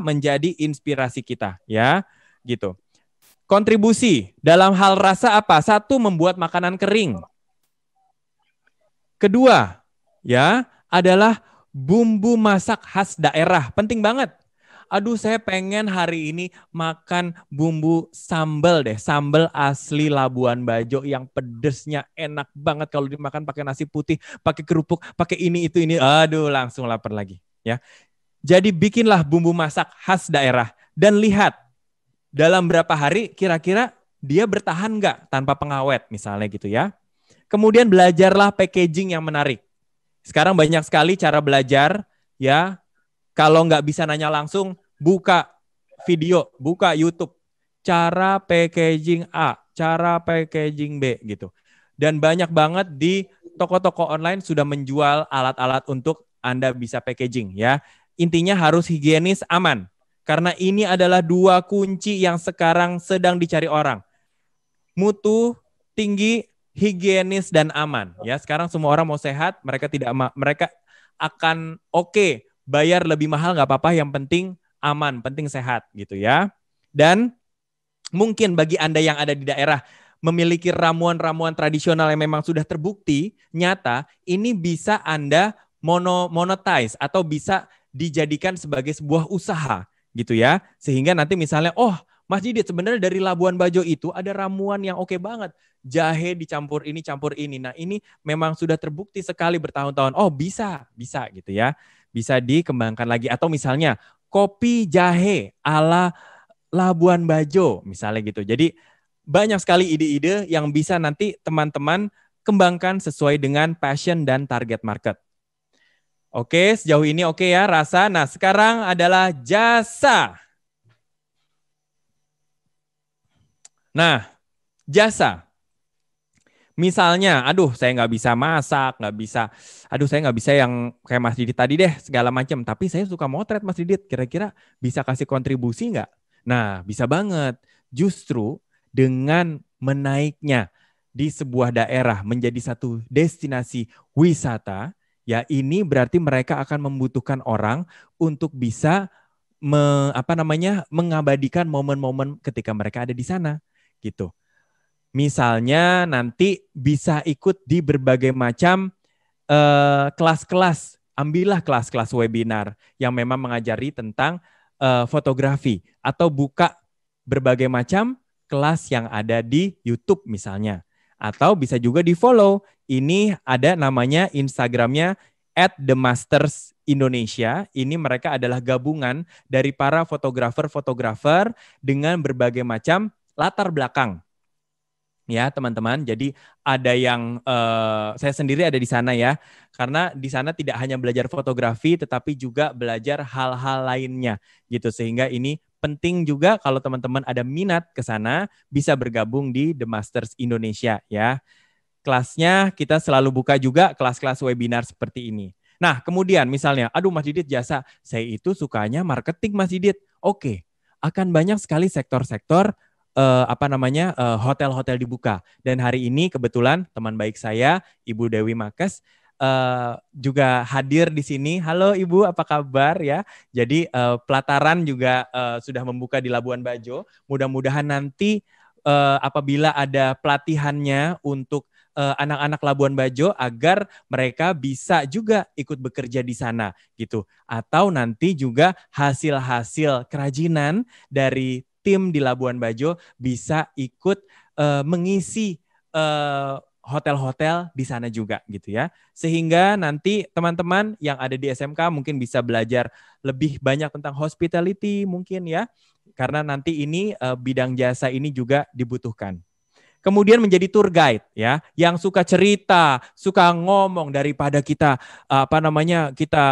menjadi inspirasi kita ya, gitu. Kontribusi dalam hal rasa apa? 1, membuat makanan kering. Kedua, ya, adalah bumbu masak khas daerah. Penting banget. Aduh, saya pengen hari ini makan bumbu sambal deh. Sambal asli Labuan Bajo yang pedesnya enak banget kalau dimakan pakai nasi putih, pakai kerupuk, pakai ini, itu, ini. Aduh, langsung lapar lagi. Ya. Jadi bikinlah bumbu masak khas daerah. Dan lihat, dalam berapa hari kira-kira dia bertahan nggak tanpa pengawet misalnya gitu ya. Kemudian belajarlah packaging yang menarik. Sekarang banyak sekali cara belajar ya. Kalau nggak bisa nanya langsung, buka video, buka YouTube. Cara packaging A, cara packaging B gitu. Dan banyak banget di toko-toko online sudah menjual alat-alat untuk Anda bisa packaging ya. Intinya harus higienis, aman. Karena ini adalah 2 kunci yang sekarang sedang dicari orang. Mutu tinggi, higienis dan aman ya. Sekarang semua orang mau sehat, mereka akan oke, bayar lebih mahal nggak apa-apa, yang penting aman, penting sehat gitu ya. Dan mungkin bagi Anda yang ada di daerah memiliki ramuan-ramuan tradisional yang memang sudah terbukti nyata, ini bisa Anda monetize atau bisa dijadikan sebagai sebuah usaha gitu ya. Sehingga nanti misalnya, oh Mas Didit, sebenarnya dari Labuan Bajo itu ada ramuan yang oke banget. Jahe dicampur ini, campur ini. Nah, ini memang sudah terbukti sekali bertahun-tahun. Oh, bisa gitu ya. Bisa dikembangkan lagi. Atau misalnya kopi jahe ala Labuan Bajo, misalnya gitu. Jadi banyak sekali ide-ide yang bisa nanti teman-teman kembangkan sesuai dengan passion dan target market. Oke, sejauh ini oke ya rasa. Nah, sekarang adalah jasa. Nah, jasa. Misalnya, aduh saya nggak bisa masak, saya nggak bisa yang kayak Mas Didit tadi deh, segala macam. Tapi saya suka motret Mas Didit, kira-kira bisa kasih kontribusi nggak? Nah, bisa banget. Justru dengan menaiknya di sebuah daerah menjadi satu destinasi wisata, ya ini berarti mereka akan membutuhkan orang untuk bisa mengabadikan momen-momen ketika mereka ada di sana. Gitu. Misalnya nanti bisa ikut di berbagai macam kelas-kelas, ambillah kelas-kelas webinar yang memang mengajari tentang fotografi atau buka berbagai macam kelas yang ada di YouTube misalnya. Atau bisa juga di-follow. Ini ada namanya Instagramnya @themastersindonesia. Ini mereka adalah gabungan dari para fotografer dengan berbagai macam latar belakang ya teman-teman. Jadi ada yang saya sendiri ada di sana ya, karena di sana tidak hanya belajar fotografi tetapi juga belajar hal-hal lainnya gitu, sehingga ini penting juga kalau teman-teman ada minat ke sana bisa bergabung di The Masters Indonesia ya. Kelasnya kita selalu buka juga kelas-kelas webinar seperti ini. Nah kemudian misalnya, aduh Mas Didit jasa, saya itu sukanya marketing Mas Didit. Oke, akan banyak sekali sektor-sektor hotel-hotel dibuka. Dan hari ini kebetulan teman baik saya, Ibu Dewi Makes, juga hadir di sini. Halo Ibu, apa kabar ya? Jadi pelataran juga sudah membuka di Labuan Bajo. Mudah-mudahan nanti apabila ada pelatihannya untuk anak-anak Labuan Bajo agar mereka bisa juga ikut bekerja di sana gitu. Atau nanti juga hasil-hasil kerajinan dari tim di Labuan Bajo bisa ikut mengisi hotel-hotel di sana juga gitu ya. Sehingga nanti teman-teman yang ada di SMK mungkin bisa belajar lebih banyak tentang hospitality mungkin ya. Karena nanti ini bidang jasa ini juga dibutuhkan. Kemudian menjadi tour guide ya, yang suka cerita, suka ngomong daripada kita kita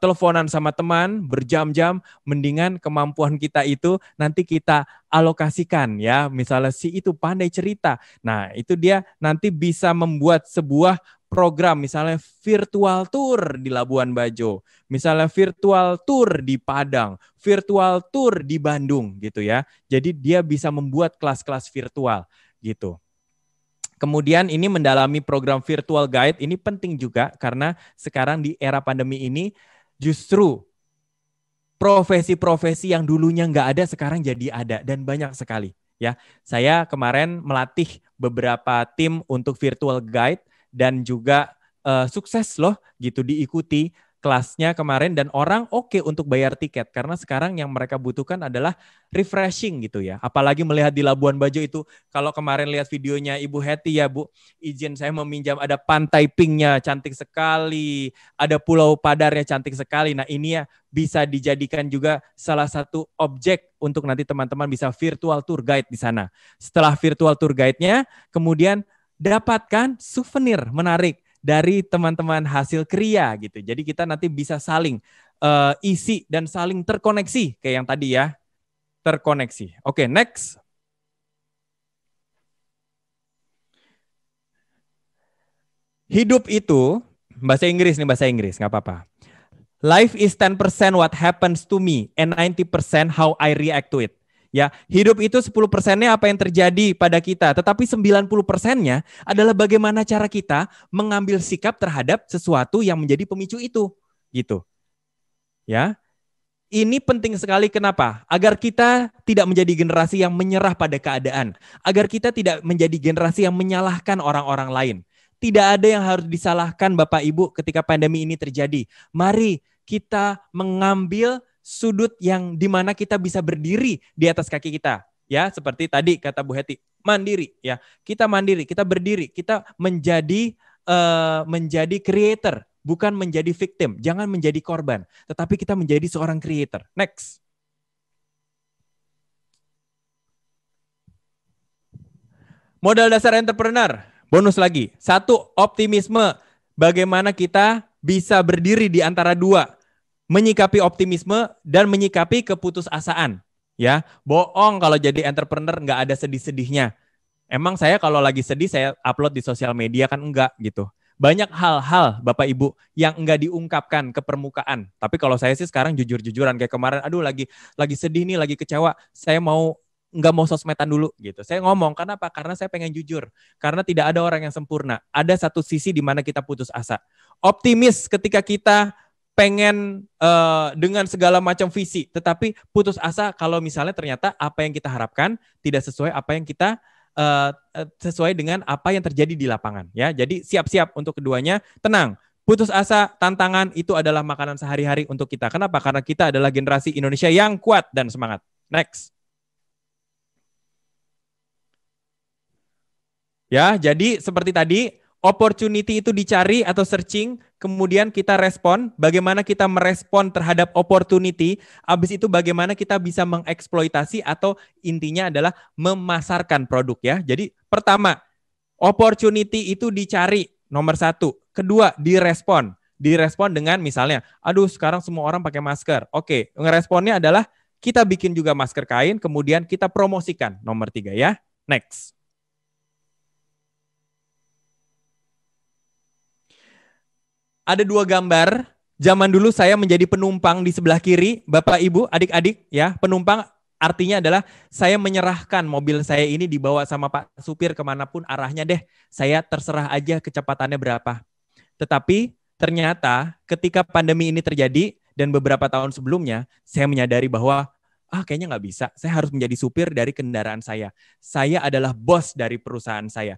teleponan sama teman berjam-jam, mendingan kemampuan kita itu nanti kita alokasikan ya. Misalnya si itu pandai cerita. Nah, itu dia nanti bisa membuat sebuah program misalnya virtual tour di Labuan Bajo, misalnya virtual tour di Padang, virtual tour di Bandung gitu ya. Jadi dia bisa membuat kelas-kelas virtual gitu. Kemudian ini mendalami program virtual guide ini penting juga karena sekarang di era pandemi ini justru profesi-profesi yang dulunya nggak ada sekarang jadi ada dan banyak sekali ya. Saya kemarin melatih beberapa tim untuk virtual guide dan juga sukses loh gitu diikuti kelasnya kemarin dan orang oke untuk bayar tiket karena sekarang yang mereka butuhkan adalah refreshing gitu ya. Apalagi melihat di Labuan Bajo itu kalau kemarin lihat videonya Ibu Hetty ya Bu, izin saya meminjam ada pantai pinknya cantik sekali, ada Pulau Padarnya cantik sekali. Nah ini ya bisa dijadikan juga salah satu objek untuk nanti teman-teman bisa virtual tour guide di sana. Setelah virtual tour guide-nya kemudian dapatkan souvenir menarik dari teman-teman hasil kriya gitu. Jadi kita nanti bisa saling isi dan saling terkoneksi kayak yang tadi ya. Terkoneksi. Oke, next. Hidup itu, bahasa Inggris nggak apa-apa. Life is 10% what happens to me and 90% how I react to it. Ya, hidup itu 10%-nya apa yang terjadi pada kita, tetapi 90%-nya adalah bagaimana cara kita mengambil sikap terhadap sesuatu yang menjadi pemicu itu, gitu. Ya. Ini penting sekali kenapa? Agar kita tidak menjadi generasi yang menyerah pada keadaan, agar kita tidak menjadi generasi yang menyalahkan orang-orang lain. Tidak ada yang harus disalahkan Bapak Ibu ketika pandemi ini terjadi. Mari kita mengambil sudut yang dimana kita bisa berdiri di atas kaki kita, ya seperti tadi kata Bu Hetty, mandiri, ya kita mandiri, kita berdiri, kita menjadi creator, bukan menjadi victim, jangan menjadi korban, tetapi kita menjadi seorang creator. Next. Modal dasar entrepreneur, bonus lagi, 1 optimisme, bagaimana kita bisa berdiri di antara dua. Menyikapi optimisme dan menyikapi keputusasaan. Ya, bohong kalau jadi entrepreneur nggak ada sedih-sedihnya. Emang saya kalau lagi sedih saya upload di sosial media kan enggak gitu. Banyak hal-hal Bapak Ibu yang enggak diungkapkan ke permukaan. Tapi kalau saya sih sekarang jujur-jujuran kayak kemarin, aduh lagi sedih nih, lagi kecewa. Saya nggak mau sosmedan dulu gitu. Saya ngomong kenapa? Karena saya pengen jujur. Karena tidak ada orang yang sempurna. Ada satu sisi di mana kita putus asa. Optimis ketika kita pengen dengan segala macam visi, tetapi putus asa kalau misalnya ternyata apa yang kita harapkan tidak sesuai apa yang kita sesuai dengan apa yang terjadi di lapangan. Ya, jadi siap-siap untuk keduanya. Tenang, putus asa, tantangan itu adalah makanan sehari-hari untuk kita. Kenapa? Karena kita adalah generasi Indonesia yang kuat dan semangat. Next. Ya, jadi seperti tadi. Opportunity itu dicari atau searching, kemudian kita respon, bagaimana kita merespon terhadap opportunity, habis itu bagaimana kita bisa mengeksploitasi atau intinya adalah memasarkan produk ya. Jadi pertama, opportunity itu dicari, nomor 1. Kedua, direspon dengan misalnya, aduh sekarang semua orang pakai masker. Oke, ngeresponnya adalah kita bikin juga masker kain, kemudian kita promosikan, nomor 3 ya. Next. Ada 2 gambar. Zaman dulu saya menjadi penumpang di sebelah kiri, Bapak Ibu, adik-adik ya. Penumpang artinya adalah saya menyerahkan mobil saya ini dibawa sama Pak supir kemanapun arahnya deh. Saya terserah aja kecepatannya berapa. Tetapi ternyata ketika pandemi ini terjadi dan beberapa tahun sebelumnya, saya menyadari bahwa kayaknya nggak bisa. Saya harus menjadi supir dari kendaraan saya. Saya adalah bos dari perusahaan saya.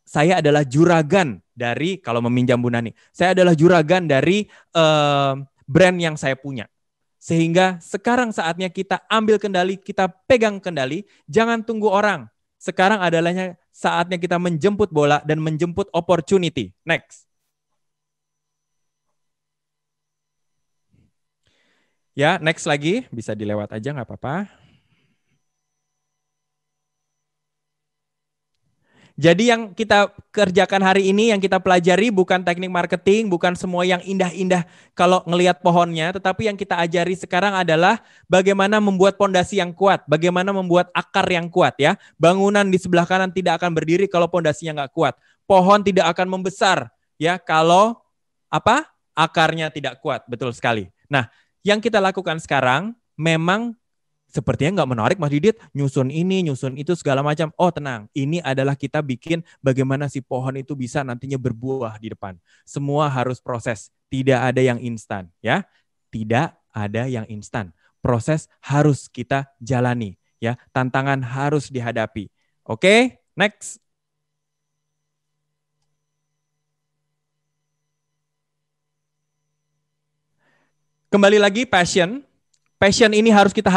Saya adalah juragan dari, kalau meminjam Bu Nani, saya adalah juragan dari brand yang saya punya. Sehingga sekarang saatnya kita ambil kendali, kita pegang kendali, jangan tunggu orang. Sekarang adalah saatnya kita menjemput bola dan menjemput opportunity. Next. Ya, next lagi. Bisa dilewat aja, nggak apa-apa. Jadi yang kita kerjakan hari ini, yang kita pelajari bukan teknik marketing, bukan semua yang indah-indah kalau ngelihat pohonnya, tetapi yang kita ajari sekarang adalah bagaimana membuat pondasi yang kuat, bagaimana membuat akar yang kuat ya. Bangunan di sebelah kanan tidak akan berdiri kalau pondasinya nggak kuat. Pohon tidak akan membesar ya kalau apa? Akarnya tidak kuat, betul sekali. Nah, yang kita lakukan sekarang memang sepertinya nggak menarik Mas Didit, nyusun ini, nyusun itu segala macam. Oh tenang, ini adalah kita bikin bagaimana si pohon itu bisa nantinya berbuah di depan. Semua harus proses, tidak ada yang instan ya. Tidak ada yang instan. Proses harus kita jalani ya. Tantangan harus dihadapi. Oke, next. Kembali lagi passion. Passion ini harus kita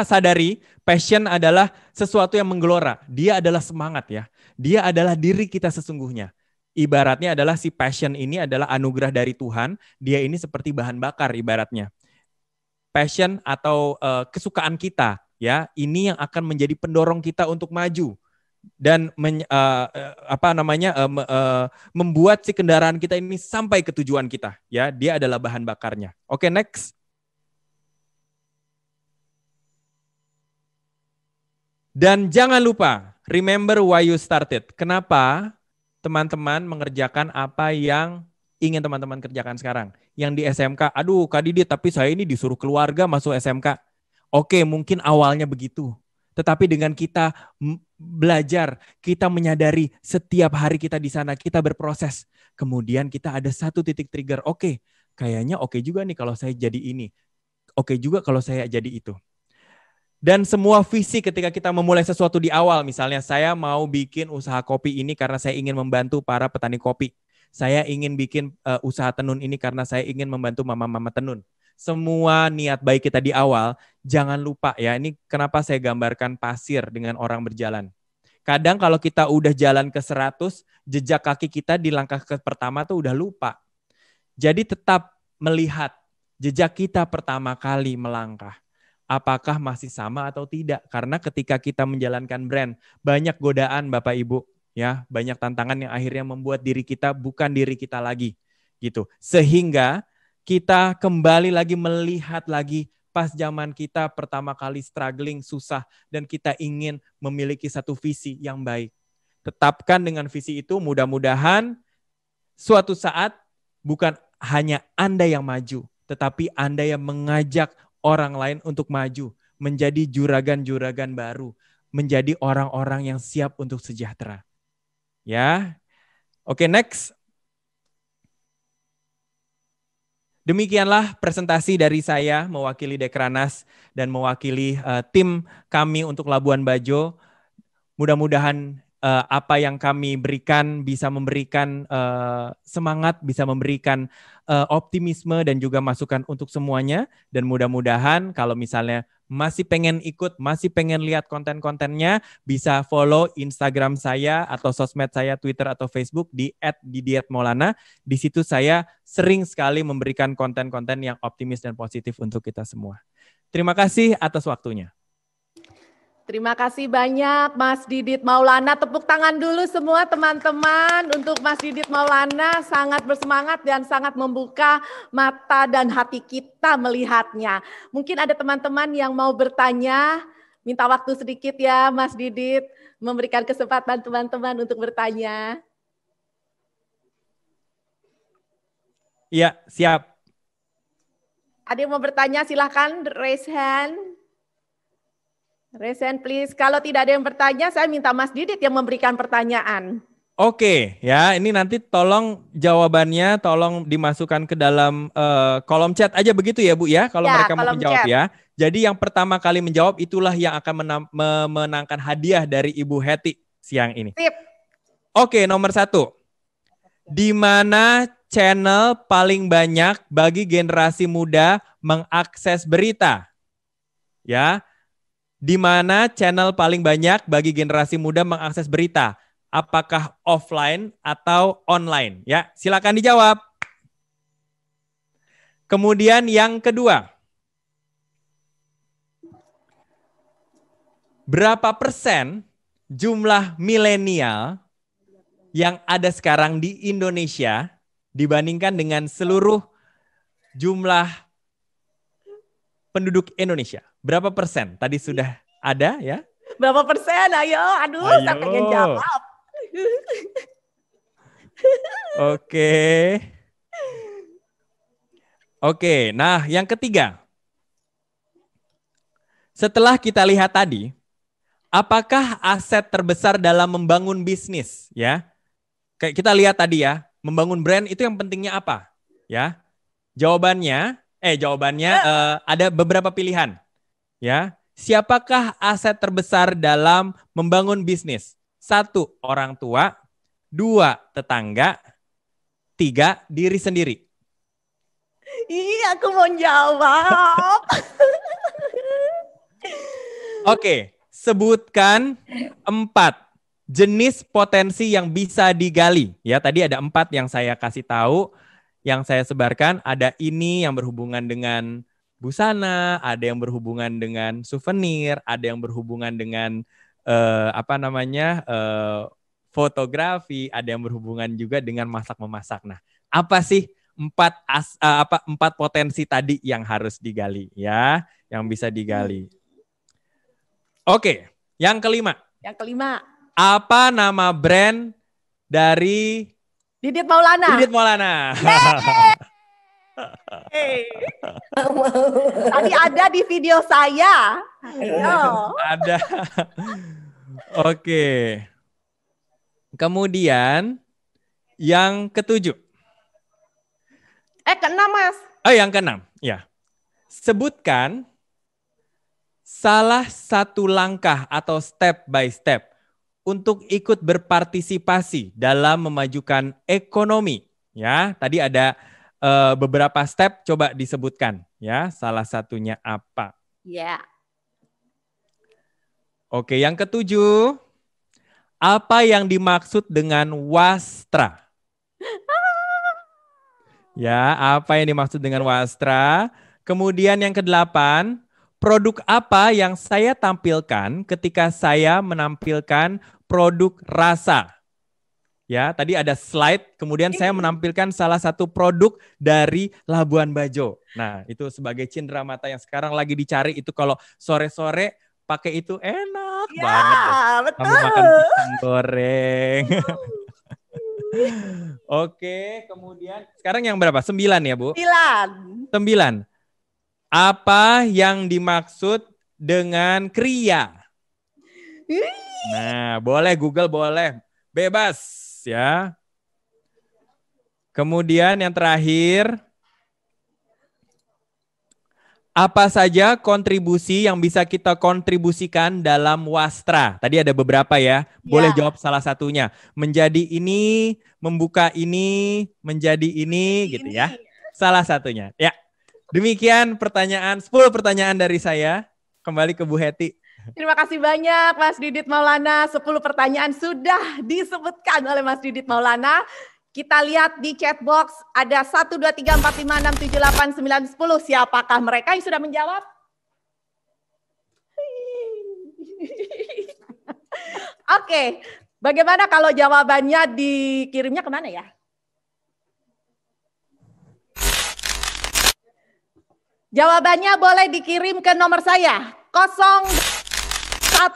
sadari. Passion adalah sesuatu yang menggelora. Dia adalah semangat ya. Dia adalah diri kita sesungguhnya. Ibaratnya adalah si passion ini adalah anugerah dari Tuhan. Dia ini seperti bahan bakar ibaratnya. Passion atau kesukaan kita ya, ini yang akan menjadi pendorong kita untuk maju dan membuat si kendaraan kita ini sampai ke tujuan kita ya. Dia adalah bahan bakarnya. Oke, next. Dan jangan lupa, remember why you started. Kenapa teman-teman mengerjakan apa yang ingin teman-teman kerjakan sekarang? Yang di SMK, aduh Kak Didit, tapi saya ini disuruh keluarga masuk SMK. Oke, mungkin awalnya begitu. Tetapi dengan kita belajar, kita menyadari setiap hari kita di sana, kita berproses. Kemudian kita ada satu titik trigger, oke, kayaknya oke juga nih kalau saya jadi ini. Oke juga kalau saya jadi itu. Dan semua visi ketika kita memulai sesuatu di awal, misalnya saya mau bikin usaha kopi ini karena saya ingin membantu para petani kopi. Saya ingin bikin usaha tenun ini karena saya ingin membantu mama-mama tenun. Semua niat baik kita di awal, jangan lupa ya, ini kenapa saya gambarkan pasir dengan orang berjalan. Kadang kalau kita udah jalan ke 100, jejak kaki kita di langkah pertama tuh udah lupa. Jadi tetap melihat jejak kita pertama kali melangkah. Apakah masih sama atau tidak? Karena ketika kita menjalankan brand, banyak godaan Bapak Ibu, ya, banyak tantangan yang akhirnya membuat diri kita bukan diri kita lagi, gitu. Sehingga kita kembali lagi melihat lagi pas zaman kita pertama kali struggling, susah, dan kita ingin memiliki satu visi yang baik. Tetapkan dengan visi itu, mudah-mudahan suatu saat bukan hanya Anda yang maju, tetapi Anda yang mengajak orang lain untuk maju, menjadi juragan-juragan baru, menjadi orang-orang yang siap untuk sejahtera. Ya. Oke, next. Demikianlah presentasi dari saya mewakili Dekranas dan mewakili tim kami untuk Labuan Bajo. Mudah-mudahan apa yang kami berikan bisa memberikan semangat, bisa memberikan optimisme dan juga masukan untuk semuanya. Dan mudah-mudahan kalau misalnya masih pengen ikut, masih pengen lihat konten-kontennya, bisa follow Instagram saya atau sosmed saya, Twitter atau Facebook di @didietmaulana. Di situ saya sering sekali memberikan konten-konten yang optimis dan positif untuk kita semua. Terima kasih atas waktunya. Terima kasih banyak Mas Didit Maulana. Tepuk tangan dulu semua teman-teman untuk Mas Didit Maulana. Sangat bersemangat dan sangat membuka mata dan hati kita melihatnya. Mungkin ada teman-teman yang mau bertanya. Minta waktu sedikit ya Mas Didit. Memberikan kesempatan teman-teman untuk bertanya. Iya, siap. Ada yang mau bertanya silahkan raise hand. Raise hand please. Kalau tidak ada yang bertanya, saya minta Mas Didit yang memberikan pertanyaan. Oke, ya ini nanti tolong jawabannya tolong dimasukkan ke dalam kolom chat aja begitu ya Bu ya, kalau mereka mau menjawab chat. Ya. Jadi yang pertama kali menjawab itulah yang akan memenangkan hadiah dari Ibu Hetty siang ini. Sip. Oke, nomor 1. Di mana channel paling banyak bagi generasi muda mengakses berita? Ya. Di mana channel paling banyak bagi generasi muda mengakses berita? Apakah offline atau online? Ya, silakan dijawab. Kemudian yang kedua, berapa persen jumlah milenial yang ada sekarang di Indonesia dibandingkan dengan seluruh jumlah penduduk Indonesia? Berapa persen? Tadi sudah ada ya? Berapa persen? Ayo, aduh, saya pengen jawab. Oke. Oke, nah yang ketiga. Setelah kita lihat tadi, apakah aset terbesar dalam membangun bisnis? Ya, kayak kita lihat tadi ya, membangun brand itu yang pentingnya apa? Ya, jawabannya ada beberapa pilihan. Ya, siapakah aset terbesar dalam membangun bisnis? 1, orang tua. 2, tetangga. 3, diri sendiri. Iya, aku mau jawab. Oke, sebutkan 4 jenis potensi yang bisa digali. Ya, tadi ada 4 yang saya kasih tahu, yang saya sebarkan. Ada ini yang berhubungan dengan busana, ada yang berhubungan dengan souvenir, ada yang berhubungan dengan fotografi, ada yang berhubungan juga dengan masak-memasak. Nah, apa sih 4 potensi tadi yang harus digali ya, yang bisa digali? Oke, yang kelima. Yang kelima. Apa nama brand dari Didit Maulana. Didit Maulana. Tadi ada di video saya. Ayo. Ada. Oke. Kemudian yang ketujuh. Keenam, Mas. Oh, yang keenam. Ya. Sebutkan salah satu langkah atau step by step untuk ikut berpartisipasi dalam memajukan ekonomi. Ya, tadi ada beberapa step, coba disebutkan ya, salah satunya apa? Ya. Oke, yang ketujuh, apa yang dimaksud dengan wastra? Ya, apa yang dimaksud dengan wastra? Kemudian yang kedelapan, produk apa yang saya tampilkan ketika saya menampilkan produk rasa? Ya, tadi ada slide, kemudian saya menampilkan salah satu produk dari Labuan Bajo. Nah, itu sebagai cindera mata yang sekarang lagi dicari, itu kalau sore-sore pakai itu enak Ya, banget. betul. Kamu makan pisang goreng. Oke, kemudian sekarang yang berapa? 9 ya, Bu? 9. Apa yang dimaksud dengan kriya? Nah, boleh Google, boleh. Bebas ya. Kemudian yang terakhir, apa saja kontribusi yang bisa kita kontribusikan dalam wastra? Tadi ada beberapa ya. Boleh jawab salah satunya. Menjadi ini, membuka ini, menjadi ini gitu ya. Salah satunya. Ya. Demikian pertanyaan, 10 pertanyaan dari saya. Kembali ke Bu Heti. Terima kasih banyak Mas Didit Maulana. 10 pertanyaan sudah disebutkan oleh Mas Didit Maulana. Kita lihat di chat box ada 1, 2, 3, 4, 5, 6, 7, 8, 9, 10. Siapakah mereka yang sudah menjawab? Oke, bagaimana kalau jawabannya dikirimnya kemana ya? Jawabannya boleh dikirim ke nomor saya 01998.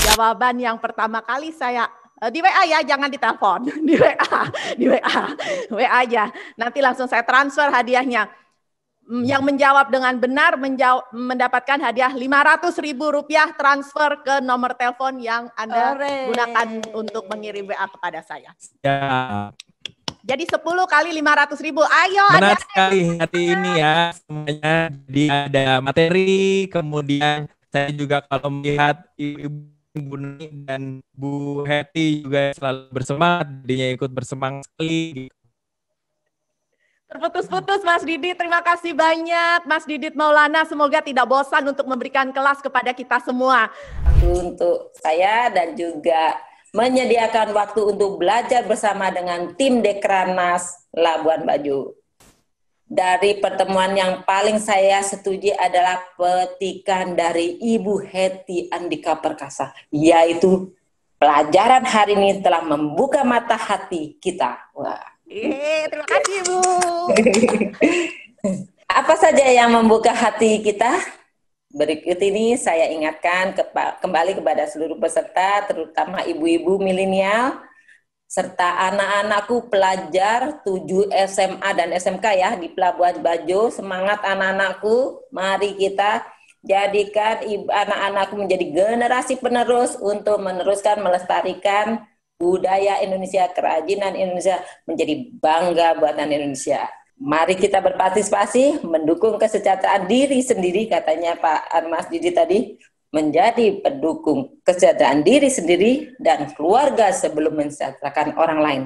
Jawaban yang pertama kali saya di WA ya, jangan di telepon, di WA aja. Nanti langsung saya transfer hadiahnya. Yang menjawab dengan benar mendapatkan hadiah Rp500.000 transfer ke nomor telepon yang Anda gunakan untuk mengirim WA kepada saya. Ya. Jadi 10 kali 500.000. Ayo. Benar sekali hari ini ya semuanya. Jadi ada materi, kemudian saya juga kalau melihat Ibu Nuni dan Bu Heti juga selalu bersemangat, dia ikut bersemangat sekali. Terputus-putus Mas Didit, terima kasih banyak Mas Didit Maulana, semoga tidak bosan untuk memberikan kelas kepada kita semua. Untuk saya dan juga menyediakan waktu untuk belajar bersama dengan tim Dekranas Labuan Bajo. Dari pertemuan yang paling saya setuju adalah petikan dari Ibu Hetty Andika Perkasa, yaitu pelajaran hari ini telah membuka mata hati kita. Wah. Terima kasih Bu. Apa saja yang membuka hati kita? Berikut ini saya ingatkan kembali kepada seluruh peserta, terutama ibu-ibu milenial, serta anak-anakku pelajar 7 SMA dan SMK ya di Pelabuhan Bajo. Semangat anak-anakku, mari kita jadikan anak-anakku menjadi generasi penerus untuk meneruskan melestarikan budaya Indonesia, kerajinan Indonesia, menjadi bangga buatan Indonesia. Mari kita berpartisipasi, mendukung kesejahteraan diri sendiri, katanya Pak Mas Didi tadi, menjadi pendukung kesejahteraan diri sendiri dan keluarga sebelum mensejahterakan orang lain.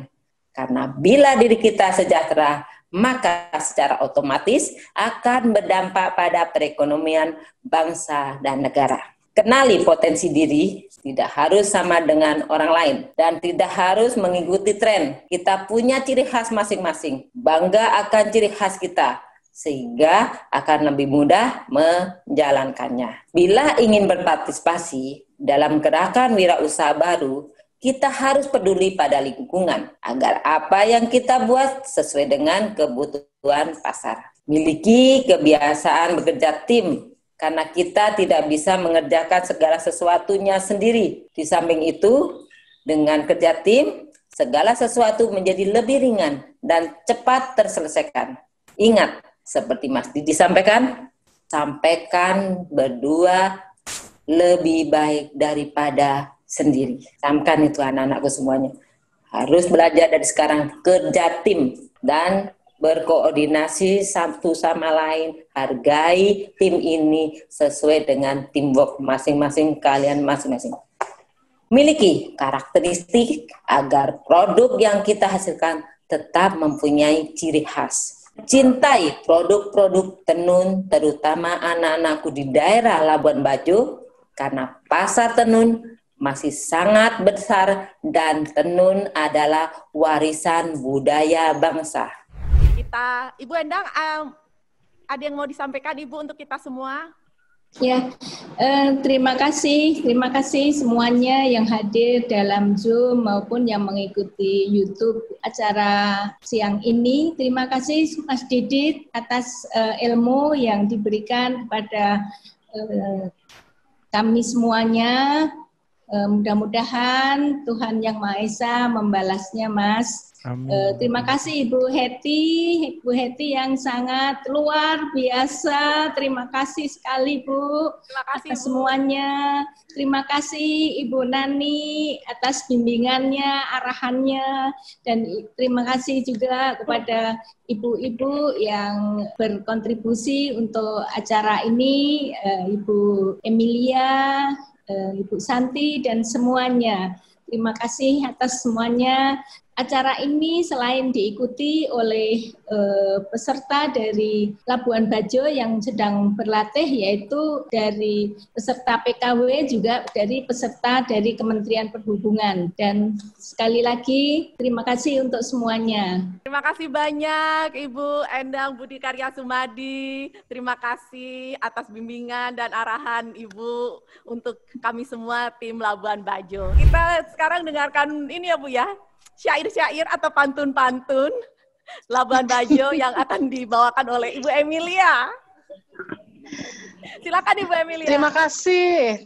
Karena bila diri kita sejahtera, maka secara otomatis akan berdampak pada perekonomian bangsa dan negara. Kenali potensi diri, tidak harus sama dengan orang lain, dan tidak harus mengikuti tren. Kita punya ciri khas masing-masing, bangga akan ciri khas kita, sehingga akan lebih mudah menjalankannya. Bila ingin berpartisipasi dalam gerakan wirausaha baru, kita harus peduli pada lingkungan, agar apa yang kita buat sesuai dengan kebutuhan pasar. Miliki kebiasaan bekerja tim, karena kita tidak bisa mengerjakan segala sesuatunya sendiri. Di samping itu, dengan kerja tim, segala sesuatu menjadi lebih ringan dan cepat terselesaikan. Ingat, seperti Mas Didi sampaikan berdua lebih baik daripada sendiri. Sampaikan itu anak-anakku semuanya. Harus belajar dari sekarang kerja tim dan berkoordinasi satu sama lain, hargai tim ini sesuai dengan teamwork masing-masing kalian masing-masing. Miliki karakteristik agar produk yang kita hasilkan tetap mempunyai ciri khas. Cintai produk-produk tenun, terutama anak-anakku di daerah Labuan Bajo, karena pasar tenun masih sangat besar dan tenun adalah warisan budaya bangsa. Ibu Endang, ada yang mau disampaikan Ibu untuk kita semua? Ya, terima kasih semuanya yang hadir dalam Zoom maupun yang mengikuti YouTube acara siang ini. Terima kasih Mas Didit atas ilmu yang diberikan kepada kami semuanya. Mudah-mudahan Tuhan Yang Maha Esa membalasnya, Mas. Terima kasih Ibu Hetty yang sangat luar biasa. Terima kasih sekali Bu. Terima kasih atas semuanya. Terima kasih Ibu Nani atas bimbingannya, arahannya, dan terima kasih juga kepada ibu-ibu yang berkontribusi untuk acara ini, Ibu Emilia, Ibu Santi, dan semuanya. Terima kasih atas semuanya. Acara ini selain diikuti oleh peserta dari Labuan Bajo yang sedang berlatih, yaitu dari peserta PKW, juga dari peserta dari Kementerian Perhubungan. Dan sekali lagi, terima kasih untuk semuanya. Terima kasih banyak Ibu Endang Budi Karya Sumadi. Terima kasih atas bimbingan dan arahan Ibu untuk kami semua tim Labuan Bajo. Kita sekarang dengarkan ini ya Bu ya, syair-syair atau pantun-pantun Labuan Bajo yang akan dibawakan oleh Ibu Emilia. Silakan Ibu Emilia.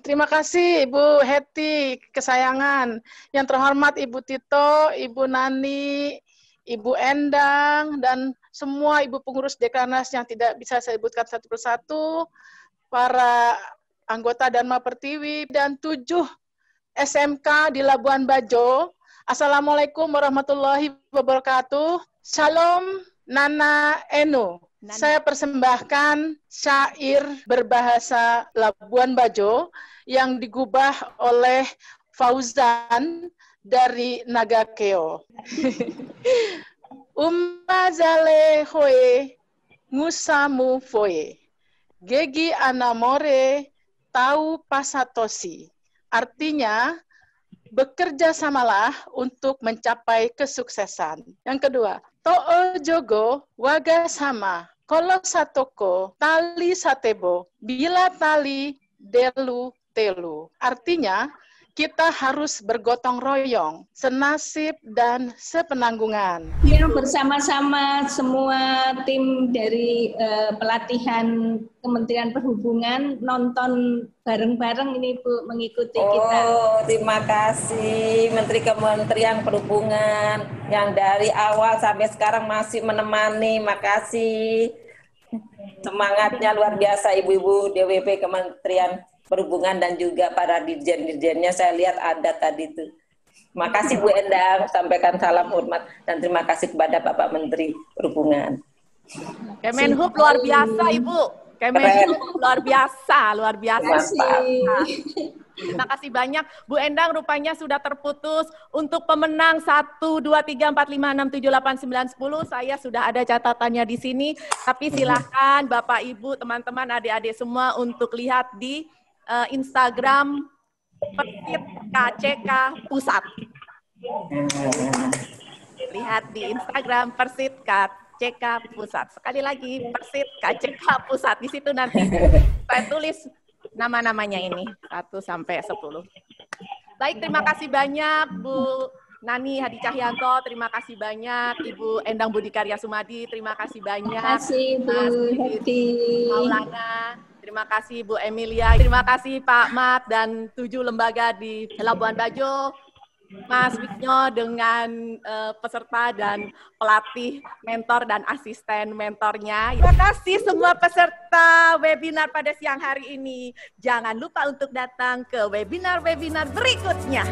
Terima kasih Ibu Hetty kesayangan. Yang terhormat Ibu Tito, Ibu Nani, Ibu Endang, dan semua Ibu pengurus Dekranas yang tidak bisa saya sebutkan satu persatu, para anggota Dharma Pertiwi, dan 7 SMK di Labuan Bajo. Assalamualaikum warahmatullahi wabarakatuh. Shalom Nana Enu. Saya persembahkan syair berbahasa Labuan Bajo yang digubah oleh Fauzan dari Nagakeo. Umazale hoe, ngusamu foe. Gegi anamore, tahu pasatosi. Artinya, bekerja samalah untuk mencapai kesuksesan. Yang kedua, to'o jogo waga sama. Kolo satoko tali satebo. Bila tali delu telu. Artinya, kita harus bergotong royong, senasib dan sepenanggungan. Ya, bersama-sama semua tim dari pelatihan Kementerian Perhubungan nonton bareng-bareng ini Bu, mengikuti kita. Oh, terima kasih Menteri Kementerian Perhubungan yang dari awal sampai sekarang masih menemani. Makasih. Semangatnya luar biasa Ibu-ibu DWP Kementerian Perhubungan dan juga para dirjen-dirjennya, saya lihat ada tadi itu. Makasih Bu Endang, sampaikan salam hormat dan terima kasih kepada Bapak Menteri Perhubungan. Kemenhub luar biasa Ibu. Kemenhub luar biasa. Terima kasih banyak. Bu Endang rupanya sudah terputus. Untuk pemenang 1, 2, 3, 4, 5, 6, 7, 8, 9, 10. Saya sudah ada catatannya di sini. Tapi silahkan Bapak, Ibu, teman-teman, adik-adik semua untuk lihat di Instagram Persit KCK Pusat. Lihat di Instagram Persit KCK Pusat. Sekali lagi Persit KCK Pusat. Di situ nanti saya tulis nama-namanya ini 1 sampai 10. Baik, terima kasih banyak Bu Nani Hadi Cahyanto, terima kasih banyak Ibu Endang Budi Karya Sumadi, terima kasih banyak. Terima kasih Bu Hadi Maulana. Terima kasih Bu Emilia, terima kasih Pak Mat dan 7 lembaga di Labuan Bajo, Mas Wisnyo dengan peserta dan pelatih, mentor dan asisten mentornya. Terima kasih semua peserta webinar pada siang hari ini. Jangan lupa untuk datang ke webinar-webinar berikutnya.